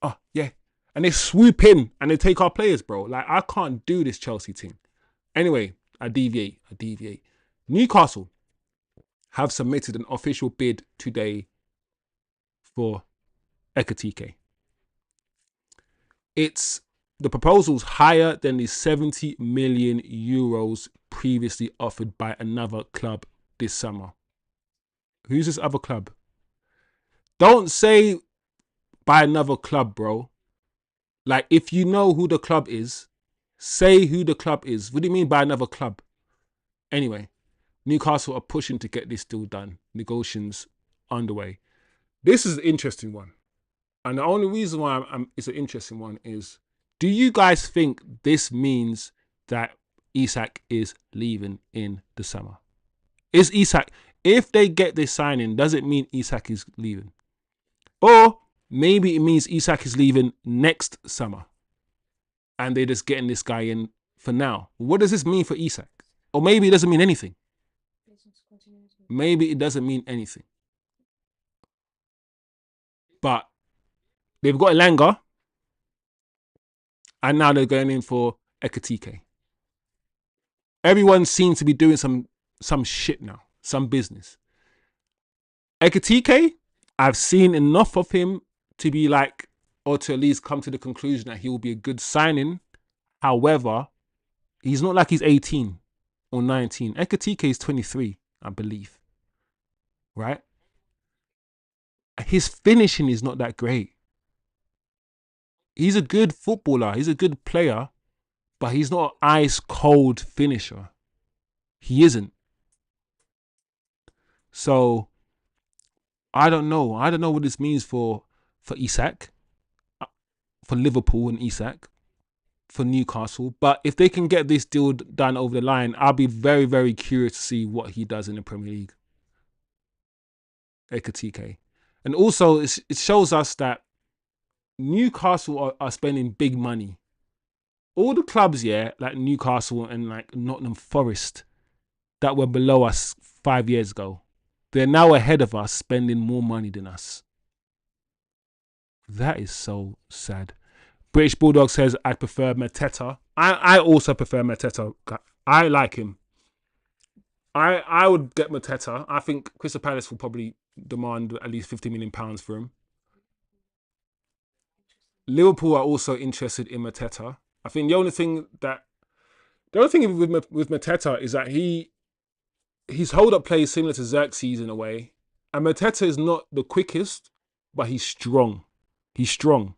oh yeah, and they swoop in and they take our players, bro. Like, I can't do this Chelsea thing. Anyway, I deviate. Newcastle have submitted an official bid today for Ekitike. The proposal's higher than the 70 million euros previously offered by another club this summer. Who's this other club? Don't say by another club, bro. Like, if you know who the club is, say who the club is. What do you mean by another club? Anyway, Newcastle are pushing to get this deal done. Negotiations underway. This is an interesting one. And the only reason why it's an interesting one is, do you guys think this means that Isak is leaving in the summer? Is Isak, if they get this signing, does it mean Isak is leaving? Or maybe it means Isak is leaving next summer and they're just getting this guy in for now. What does this mean for Isak? Or maybe it doesn't mean anything. Maybe it doesn't mean anything. But they've got Elanga, and now they're going in for Ekitike. Everyone seems to be doing some shit now, some business. Ekitike, I've seen enough of him to be like, or to at least come to the conclusion that he will be a good signing. However, he's not like he's 18 or 19. Ekitike is 23, I believe. Right? His finishing is not that great. He's a good footballer. He's a good player, but he's not an ice cold finisher. He isn't. So I don't know. I don't know what this means for Isak, for Liverpool and Isak, for Newcastle. But if they can get this deal done over the line, I'll be very, very curious to see what he does in the Premier League. Ekitike. And also, it shows us that Newcastle are spending big money. All the clubs, yeah, like Newcastle and like Nottingham Forest, that were below us 5 years ago, they're now ahead of us, spending more money than us. That is so sad. British Bulldog says, I prefer Mateta. I also prefer Mateta. I like him. I would get Mateta. I think Crystal Palace will probably demand at least £50 million for him. Liverpool are also interested in Mateta. I think the only thing with Mateta is that his hold-up play is similar to Xerxes in a way. And Mateta is not the quickest, but he's strong. He's strong.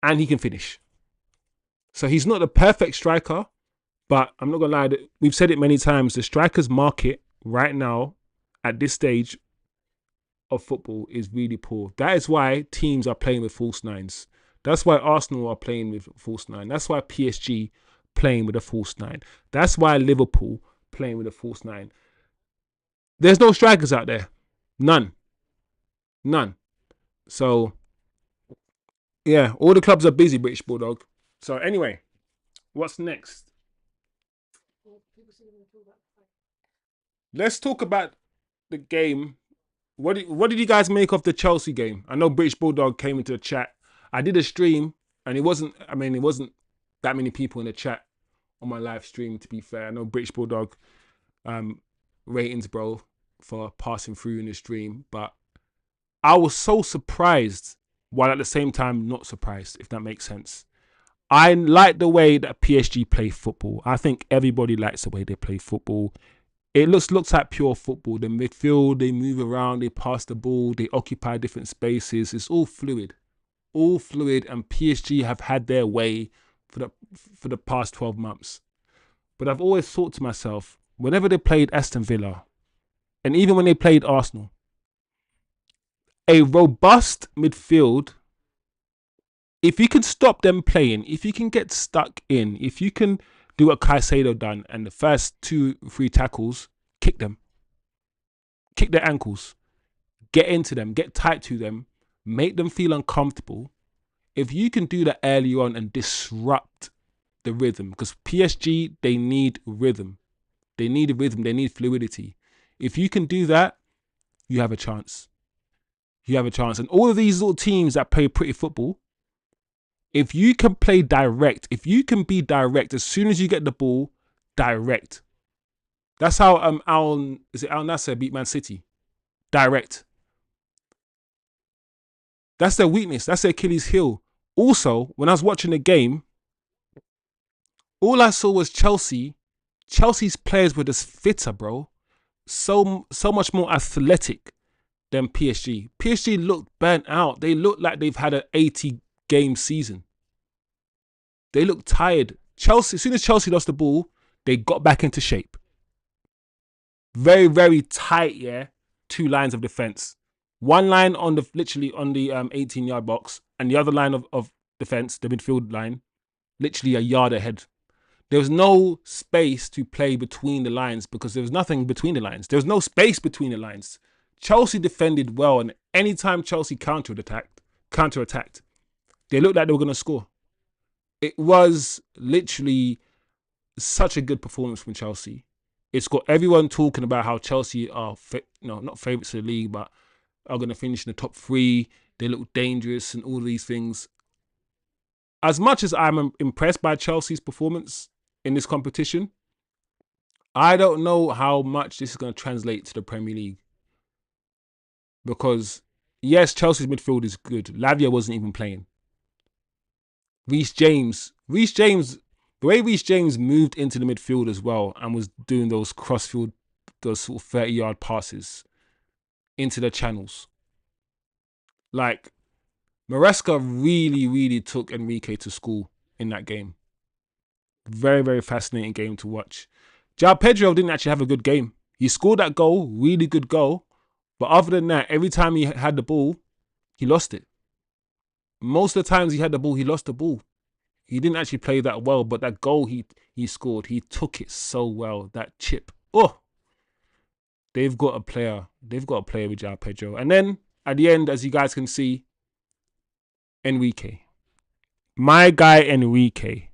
And he can finish. So he's not the perfect striker, but I'm not going to lie, we've said it many times, the strikers market right now, at this stage of football, is really poor. That is why teams are playing with false nines. That's why Arsenal are playing with false nine. That's why PSG playing with a false nine. That's why Liverpool playing with a false nine. There's no strikers out there. None. So, yeah, all the clubs are busy, British Bulldog. So, anyway, what's next? Let's talk about the game. What did you guys make of the Chelsea game? I know British Bulldog came into the chat. I did a stream, and it wasn't that many people in the chat on my live stream, to be fair. I know British Bulldog, ratings, bro, for passing through in the stream. But I was so surprised, while at the same time not surprised, if that makes sense. I like the way that PSG play football. I think everybody likes the way they play football. It looks like pure football. The midfield, they move around, they pass the ball, they occupy different spaces. It's all fluid. And PSG have had their way for the past 12 months. But I've always thought to myself, whenever they played Aston Villa, and even when they played Arsenal, a robust midfield, if you can stop them playing, if you can get stuck in, if you can do what Caicedo done and the first 2-3 tackles, kick them. Kick their ankles. Get into them. Get tight to them. Make them feel uncomfortable. If you can do that early on and disrupt the rhythm, because PSG, they need rhythm. They need rhythm. They need fluidity. If you can do that, you have a chance. You have a chance. And all of these little teams that play pretty football, if you can play direct, if you can be direct, as soon as you get the ball, direct. That's how Al Nassr beat Man City. Direct. That's their weakness. That's their Achilles heel. Also, when I was watching the game, all I saw was Chelsea. Chelsea's players were just fitter, bro. So much more athletic than PSG. PSG looked burnt out. They looked like they've had an 80-game season. They looked tired. Chelsea, as soon as Chelsea lost the ball, they got back into shape. Very, very tight, yeah. 2 lines of defense. One line literally on the 18-yard box, and the other line of defense, the midfield line, literally a yard ahead. There was no space to play between the lines because there was nothing between the lines. There was no space between the lines. Chelsea defended well, and anytime Chelsea counterattacked, they looked like they were going to score. It was literally such a good performance from Chelsea. It's got everyone talking about how Chelsea are, not favourites of the league, but are going to finish in the top 3. They look dangerous and all these things. As much as I'm impressed by Chelsea's performance in this competition, I don't know how much this is going to translate to the Premier League. Because, yes, Chelsea's midfield is good. Lavia wasn't even playing. Reece James Reece James, the way Reece James moved into the midfield as well and was doing those crossfield, those sort of 30-yard passes into the channels. Like, Maresca really, really took Enrique to school in that game. Very, very fascinating game to watch. João Pedro didn't actually have a good game. He scored that goal, really good goal. But other than that, every time he had the ball, he lost it. Most of the times he had the ball, he lost the ball. He didn't actually play that well, but that goal he scored, he took it so well. That chip. Oh, they've got a player. They've got a player with João Pedro. And then at the end, as you guys can see, Enrique. My guy Enrique.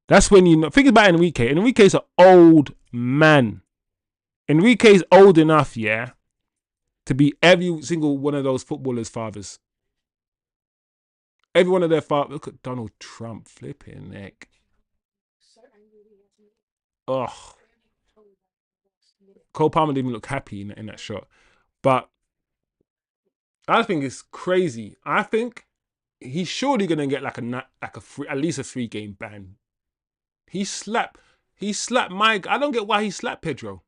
That's when you know. Think about Enrique. Enrique's an old man. Enrique's old enough, yeah, to be every single one of those footballers' fathers. Every one of their fathers. Look at Donald Trump flipping neck. Oh, Cole Palmer didn't even look happy in that shot. But I think it's crazy. I think he's surely gonna get like at least a 3-game ban. He slapped Mike. I don't get why he slapped Pedro.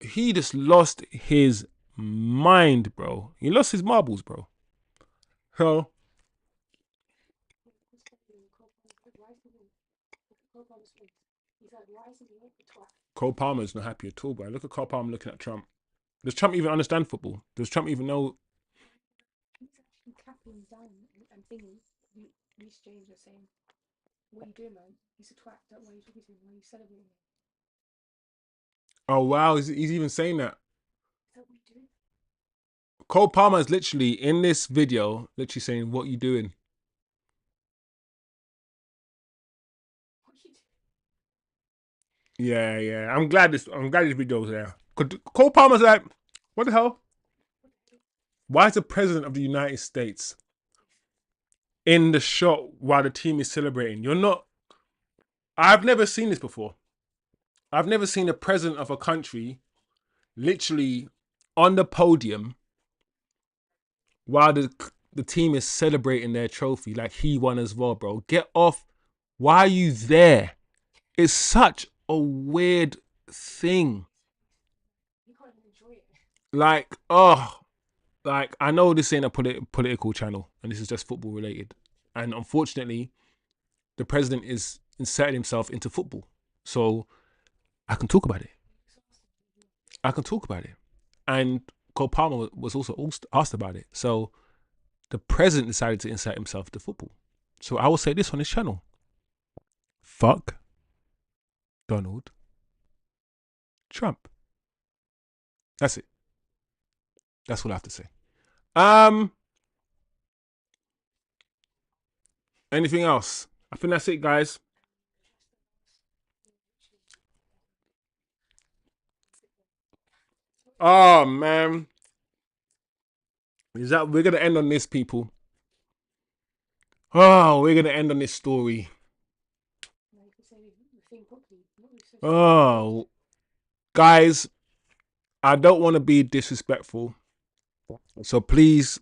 He just lost his mind, bro. He lost his marbles, bro. So Cole Palmer's not happy at all, bro. Look at Cole Palmer looking at Trump. Does Trump even understand football? Does Trump even know? He's actually capping down and thinking. Reece James are saying, "What are you doing, man? He's a twat. Don't worry, you're talking to him. Why are you celebrating him?" Oh wow, he's even saying that. Is that what you do? Cole Palmer is literally in this video, literally saying, "What you doing?" What you do? Yeah. I'm glad this video's there. Cole Palmer's like, what the hell? Why is the president of the United States in the shot while the team is celebrating? You're not. I've never seen this before. I've never seen the president of a country literally on the podium while the team is celebrating their trophy like he won as well, bro. Get off. Why are you there? It's such a weird thing. You can't even enjoy it. Like, oh, like I know this ain't a political channel and this is just football related. And unfortunately, the president is inserting himself into football. So I can talk about it. And Cole Palmer was also asked about it. So the president decided to insert himself into football. So I will say this on this channel. Fuck Donald Trump. That's it. That's what I have to say. Anything else? I think that's it, guys. Oh man. We're gonna end on this, people. Oh, we're gonna end on this story. Oh, guys, I don't want to be disrespectful, so please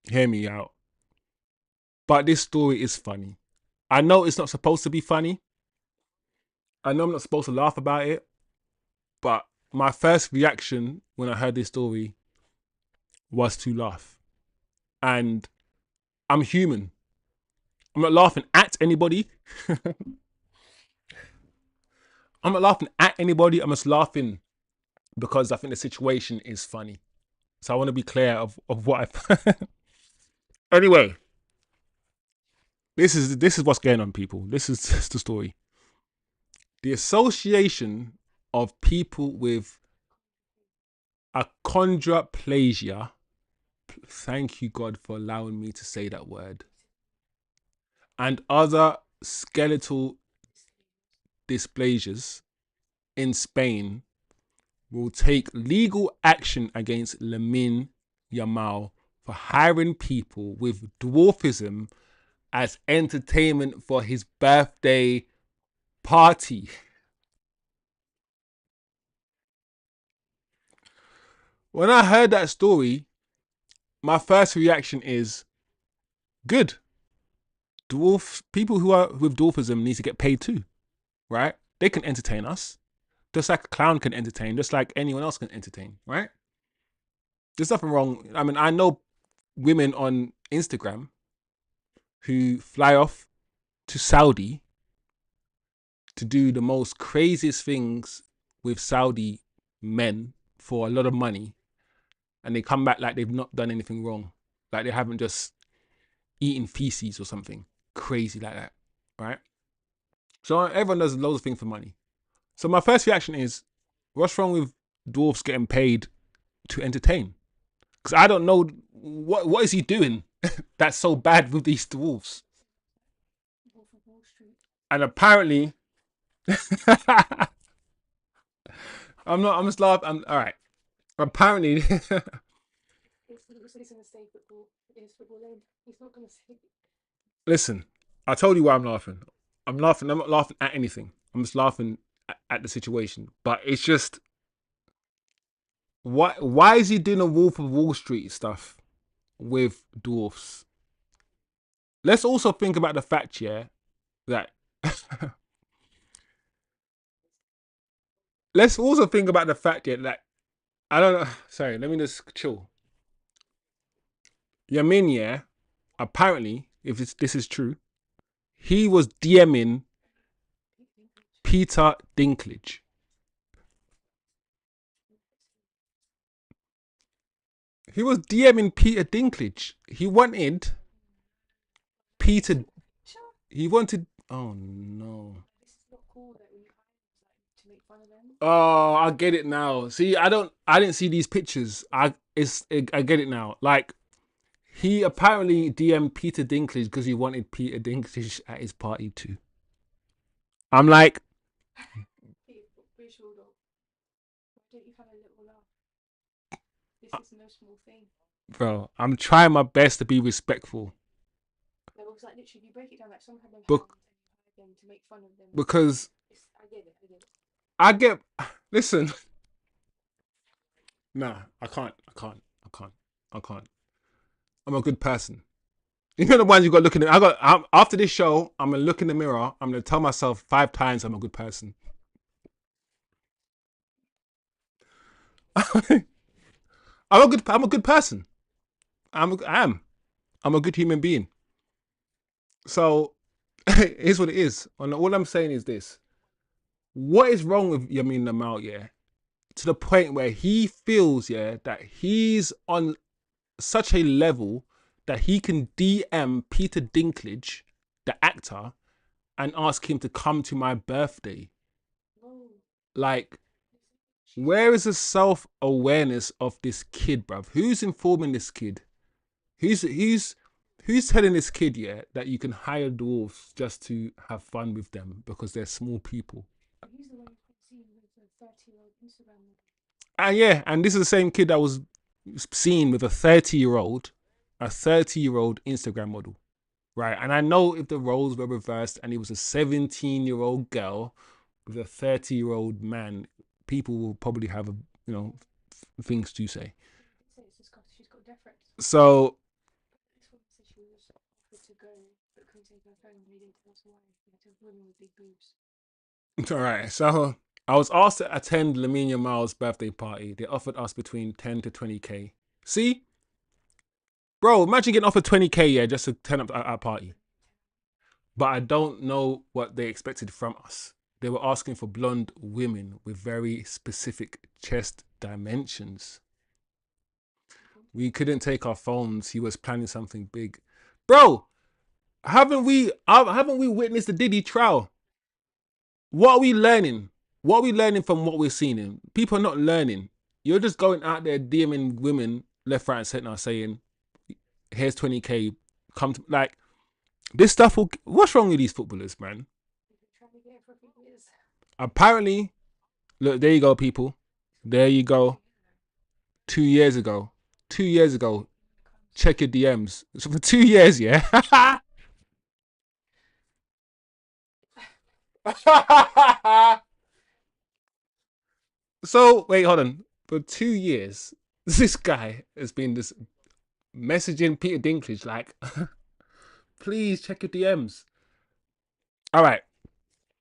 hear me out. But this story is funny. I know it's not supposed to be funny. I know I'm not supposed to laugh about it, but my first reaction when I heard this story was to laugh. And I'm human. I'm not laughing at anybody. I'm not laughing at anybody. I'm just laughing because I think the situation is funny. So I want to be clear of what I. Anyway, this is what's going on, people. This is the story. The Association of People with Achondroplasia. Thank you, God, for allowing me to say that word. And other skeletal dysplasias in Spain will take legal action against Lamine Yamal for hiring people with dwarfism as entertainment for his birthday party. When I heard that story, my first reaction is good. people who are with dwarfism need to get paid too, right? They can entertain us, just like a clown can entertain, just like anyone else can entertain, right? There's nothing wrong. I mean, I know women on Instagram who fly off to Saudi to do the most craziest things with Saudi men for a lot of money, and they come back like they've not done anything wrong, like they haven't just eaten feces or something crazy like that, right? So everyone does loads of things for money. So my first reaction is, what's wrong with dwarfs getting paid to entertain? Because I don't know what is he doing that's so bad with these dwarfs. And apparently, I'm just laughing. All right. Apparently, He's going to say football. It's football lane. He's not going to say. listen, I told you why I'm laughing. I'm laughing. I'm not laughing at anything. I'm just laughing at the situation. But it's just, why is he doing a Wolf of Wall Street stuff with dwarfs? Let's also think about the fact, yeah, that let's also think about the fact, yeah, that I don't know. Sorry, let me just chill. Yamin, yeah, apparently, if this is true, he was DMing Peter Dinklage. He was DMing Peter Dinklage. He wanted Peter. He wanted. Oh no. This is not cool that we hire to make fun of them. Oh, I get it now. See, I didn't see these pictures. I get it now. Like, he apparently DM'd Peter Dinklage because he wanted Peter Dinklage at his party too. I'm like, Visual though. Why don't you have a little laugh? This is no small thing. bro, I'm trying my best to be respectful. It was like literally, you break it down, like some have them But- hands and you hire them to make fun of them. Because I get it. listen. Nah, I can't. I'm a good person. You know the ones you got looking at. After this show, I'm gonna look in the mirror. I'm gonna tell myself 5 times I'm a good person. I'm a good person. I am. I'm a good human being. So here's what it is. And all I'm saying is this: what is wrong with Lamine Yamal? Yeah, to the point where he feels, yeah, that he's on such a level that he can DM Peter Dinklage, the actor, and ask him to come to my birthday. No. Like, where is the self-awareness of this kid, bruv? Who's informing this kid? Who's telling this kid, yeah, that you can hire dwarfs just to have fun with them because they're small people? He's the one who's seen with the 30-year-old Instagram model. And yeah, and this is the same kid that was seen with a 30-year-old Instagram model, right? And I know if the roles were reversed and it was a 17-year-old girl with a 30-year-old man, people will probably have things to say. It's just because she's got deference. So This woman said she was offered to go, but couldn't take her phone. They didn't tell us why. They had to have women with big boobs. all right, so I was asked to attend Lamine Yamal's birthday party. They offered us between 10 to 20k. See, bro, imagine getting offered 20k, yeah, just to turn up at our party. But I don't know what they expected from us. They were asking for blonde women with very specific chest dimensions. We couldn't take our phones. He was planning something big. Bro, haven't we witnessed the Diddy trial? What are we learning? What are we learning from what we're seeing? People are not learning. You're just going out there DMing women left, right, and centre saying, here's 20k, come to, like, this stuff will, what's wrong with these footballers, man? Apparently, look, there you go, people. There you go. 2 years ago. Check your DMs. So for 2 years, yeah? So, wait, hold on. For 2 years, this guy has been messaging Peter Dinklage like, Please check your DMs. All right.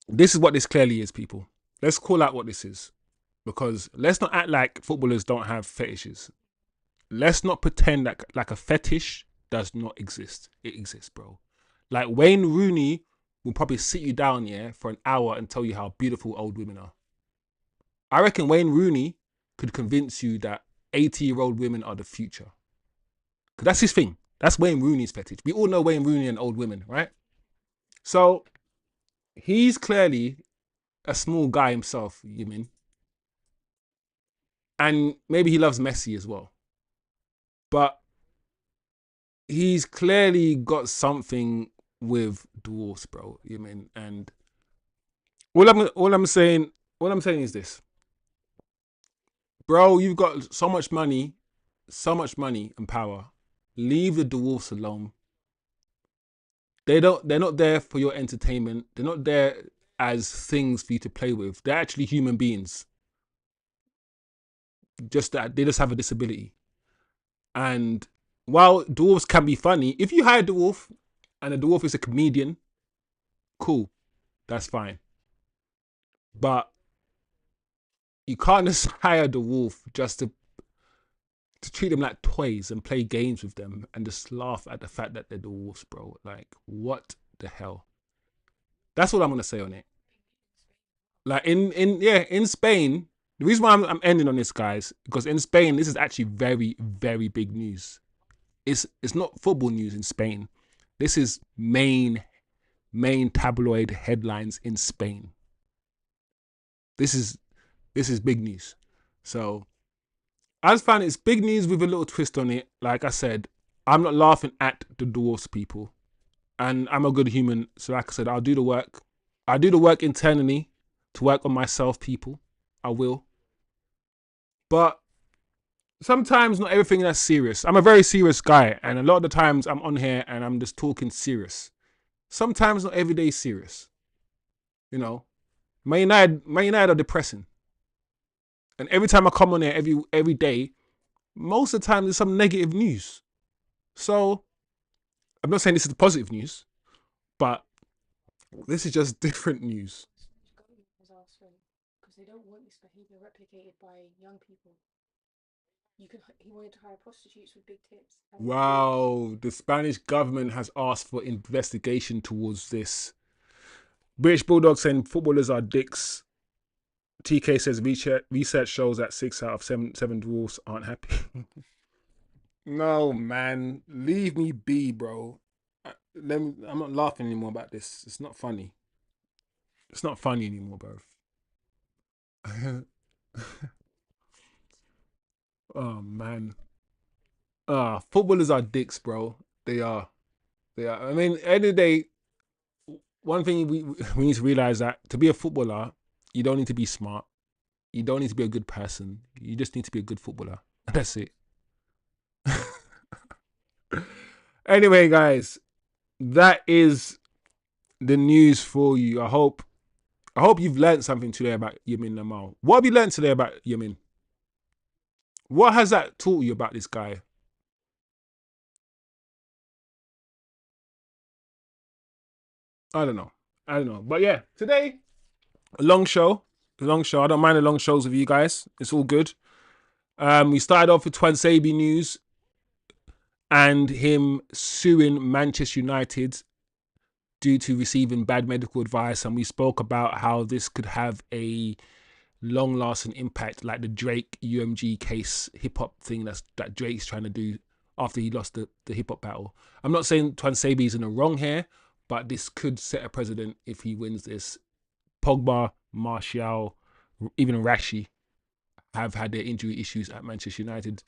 This is what this clearly is, people. Let's call out what this is. Because let's not act like footballers don't have fetishes. Let's not pretend that like a fetish does not exist. It exists, bro. Like Wayne Rooney will probably sit you down, yeah, for an hour and tell you how beautiful old women are. I reckon Wayne Rooney could convince you that 80-year-old women are the future. Because that's his thing. That's Wayne Rooney's fetish. We all know Wayne Rooney and old women, right? So he's clearly a small guy himself, you mean? And maybe he loves Messi as well. But he's clearly got something with dwarfs, bro. You mean? And all I'm saying is this, bro. You've got so much money and power. Leave the dwarfs alone. They're not there for your entertainment. They're not there as things for you to play with. They're actually human beings. Just that they just have a disability. And while dwarfs can be funny, if you hire a dwarf and the dwarf is a comedian, cool, that's fine. But you can't just hire the wolf just to treat them like toys and play games with them and just laugh at the fact that they're the wolves, bro. Like, what the hell? That's what I'm gonna say on it. Like in Spain, the reason why I'm ending on this, guys, because in Spain this is actually very, very big news. It's not football news in Spain. This is main tabloid headlines in Spain. This is big news. So I just found it's big news with a little twist on it. Like I said, I'm not laughing at the dwarfs people. And I'm a good human. So like I said, I'll do the work. I do the work internally to work on myself, people. I will. But sometimes not everything that's serious. I'm a very serious guy. And a lot of the times I'm on here and I'm just talking serious. Sometimes not every day is serious. You know, Man United are depressing. And every time I come on here, every day, most of the time there's some negative news. So I'm not saying this is the positive news, but this is just different news. Because they don't want this behaviour replicated by young people. He wanted to hire prostitutes with big tits. Wow, the Spanish government has asked for investigation towards this. British Bulldog saying footballers are dicks. TK says research shows that 6 out of 7 dwarfs aren't happy. No, man. Leave me be, bro. I'm not laughing anymore about this. It's not funny. It's not funny anymore, bro. Oh, man. Footballers are dicks, bro. They are. I mean, at the end of the day, one thing we need to realize that to be a footballer, you don't need to be smart. You don't need to be a good person. You just need to be a good footballer. That's it. Anyway, guys, that is the news for you. I hope you've learned something today about Lamine Yamal. What have you learned today about Lamine? What has that taught you about this guy? I don't know. But yeah, today, a long show. I don't mind the long shows with you guys. It's all good. We started off with Tuanzebe news and him suing Manchester United due to receiving bad medical advice. And we spoke about how this could have a long-lasting impact, like the Drake UMG case hip-hop thing that Drake's trying to do after he lost the hip-hop battle. I'm not saying Tuanzebe is in the wrong here, but this could set a precedent if he wins this. Pogba, Martial, even Rashi have had their injury issues at Manchester United.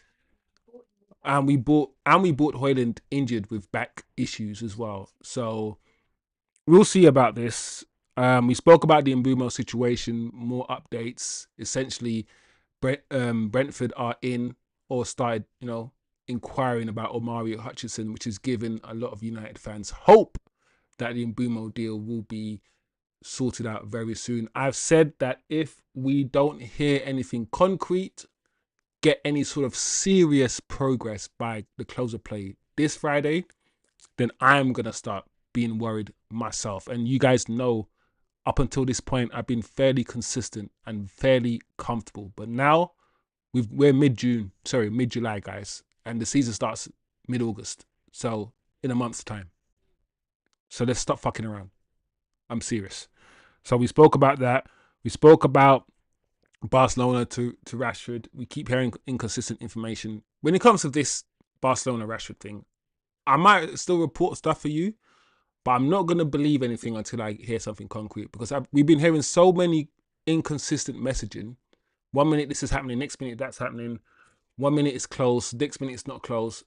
And we bought Højlund injured with back issues as well. So we'll see about this. We spoke about the Mbeumo situation, more updates. Essentially, Brentford are in or started, inquiring about Omari Hutchinson, which has given a lot of United fans hope that the Mbeumo deal will be sorted out very soon. I've said that if we don't hear anything concrete, get any sort of serious progress by the close of play this Friday, then I'm going to start being worried myself. And you guys know, up until this point, I've been fairly consistent and fairly comfortable. But now we're mid-July, guys. And the season starts mid-August. So in a month's time. So let's stop fucking around. I'm serious. So we spoke about that. We spoke about Barcelona to Rashford. We keep hearing inconsistent information. When it comes to this Barcelona Rashford thing, I might still report stuff for you, but I'm not going to believe anything until I hear something concrete, because we've been hearing so many inconsistent messaging. 1 minute this is happening, next minute that's happening. 1 minute it's closed, next minute it's not closed.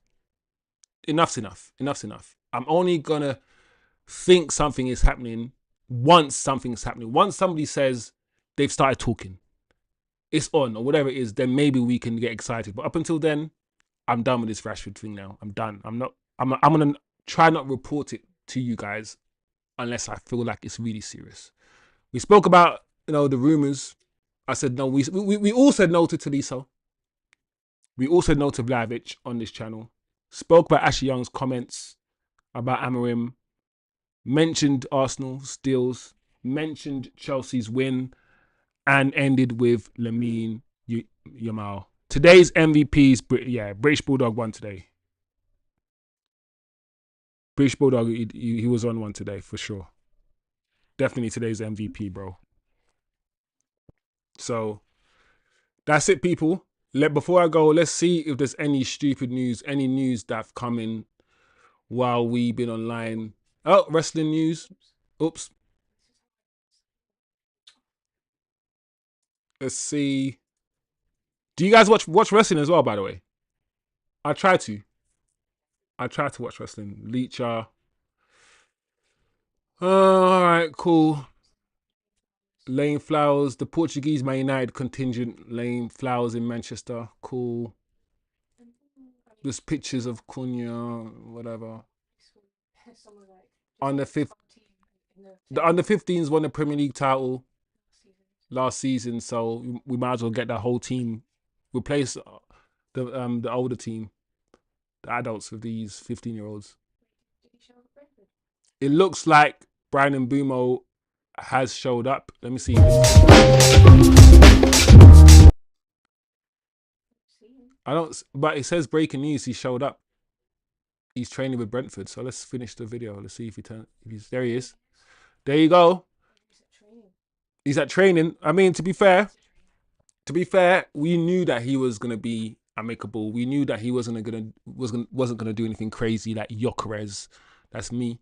Enough's enough. Enough's enough. I'm only going to think something is happening once something's happening. Once somebody says they've started talking, it's on, or whatever it is, then maybe we can get excited. But up until then, I'm done with this Rashford thing now. I'm done. I'm going to try not report it to you guys unless I feel like it's really serious. We spoke about, the rumours. I said no. We all said no to Tolisso. We all said no to Vlahovic on this channel. Spoke about Ashley Young's comments about Amorim. Mentioned Arsenal's deals. Mentioned Chelsea's win. And ended with Lamine Yamal. Today's MVP's, British Bulldog won today. British Bulldog, he was on one today for sure. Definitely today's MVP, bro. So that's it, people. Before I go, let's see if there's any stupid news, any news that's come in while we've been online. Oh, wrestling news. Oops. Let's see. Do you guys watch wrestling as well, by the way? I try to watch wrestling. Leecher. All right, cool. Lane Flowers, the Portuguese Man United contingent. Lane Flowers in Manchester. Cool. There's pictures of Cunha, whatever. The under 15s won the Premier League title last season, so we might as well get that whole team, replace the older team, the adults, with these 15-year-olds. It looks like Bryan Mbeumo has showed up. Let me see. But it says breaking news. He showed up. He's training with Brentford. So let's finish the video. Let's see if there he is. There you go. He's at training. I mean, to be fair, we knew that he was gonna be amicable. We knew that he wasn't gonna do anything crazy like Gyokeres. That's me.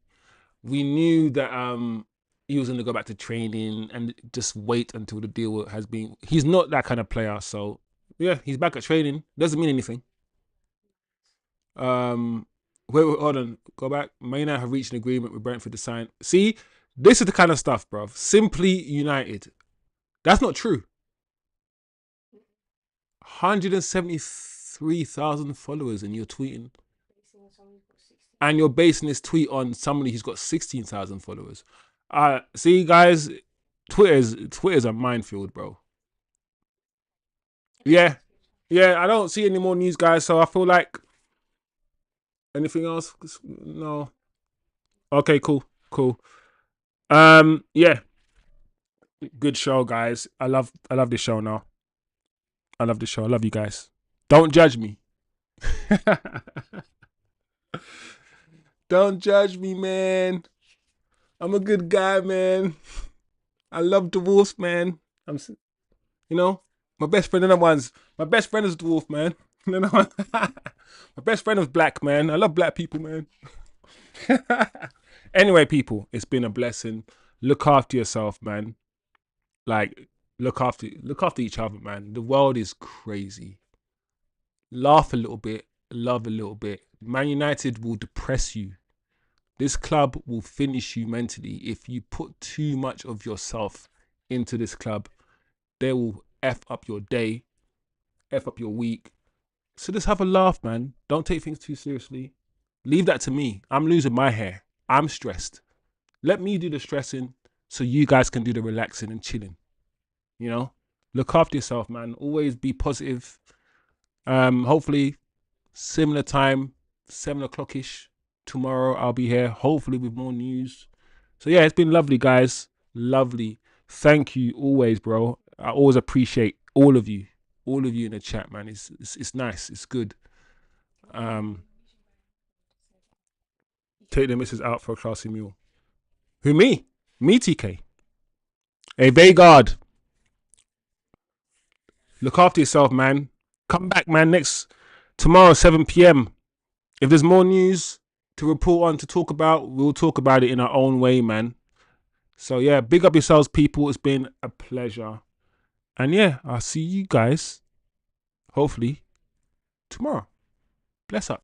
We knew that he was gonna go back to training and just wait until the deal has been. He's not that kind of player. So yeah, he's back at training. Doesn't mean anything. Wait, hold on. Go back. Man United have reached an agreement with Brentford to sign. See, this is the kind of stuff, bruv. Simply United. That's not true. 173,000 followers and you're tweeting. And you're basing this tweet on somebody who's got 16,000 followers. See, guys, Twitter's a minefield, bro. Yeah. Yeah, I don't see any more news, guys, so I feel like... Anything else? No. Okay, cool. Yeah. Good show, guys. I love this show now. I love this show. I love you guys. Don't judge me. Don't judge me, man. I'm a good guy, man. I love dwarfs, man. My best friend is dwarf, man. My best friend is black, man. I love black people, man. Anyway, people, it's been a blessing. Look after yourself, man. Like, look after each other, man. The world is crazy. Laugh a little bit, love a little bit. Man United will depress you. This club will finish you mentally if you put too much of yourself into this club. They will F up your day, F up your week. So just have a laugh, man. Don't take things too seriously. Leave that to me. I'm losing my hair. I'm stressed. Let me do the stressing so you guys can do the relaxing and chilling. Look after yourself, man. Always be positive. Hopefully, similar time, 7 o'clock-ish. tomorrow I'll be here, hopefully with more news. So yeah, it's been lovely, guys. Lovely. Thank you always, bro. I always appreciate all of you in the chat, man. It's nice. It's good. Take the missus out for a classy meal. Who, me? Me, TK. Hey, Vegard. Look after yourself, man. Come back, man. Tomorrow, 7 p.m. If there's more news to report on, to talk about, we'll talk about it in our own way, man. So yeah, big up yourselves, people. It's been a pleasure. And yeah, I'll see you guys, hopefully, tomorrow. Bless up.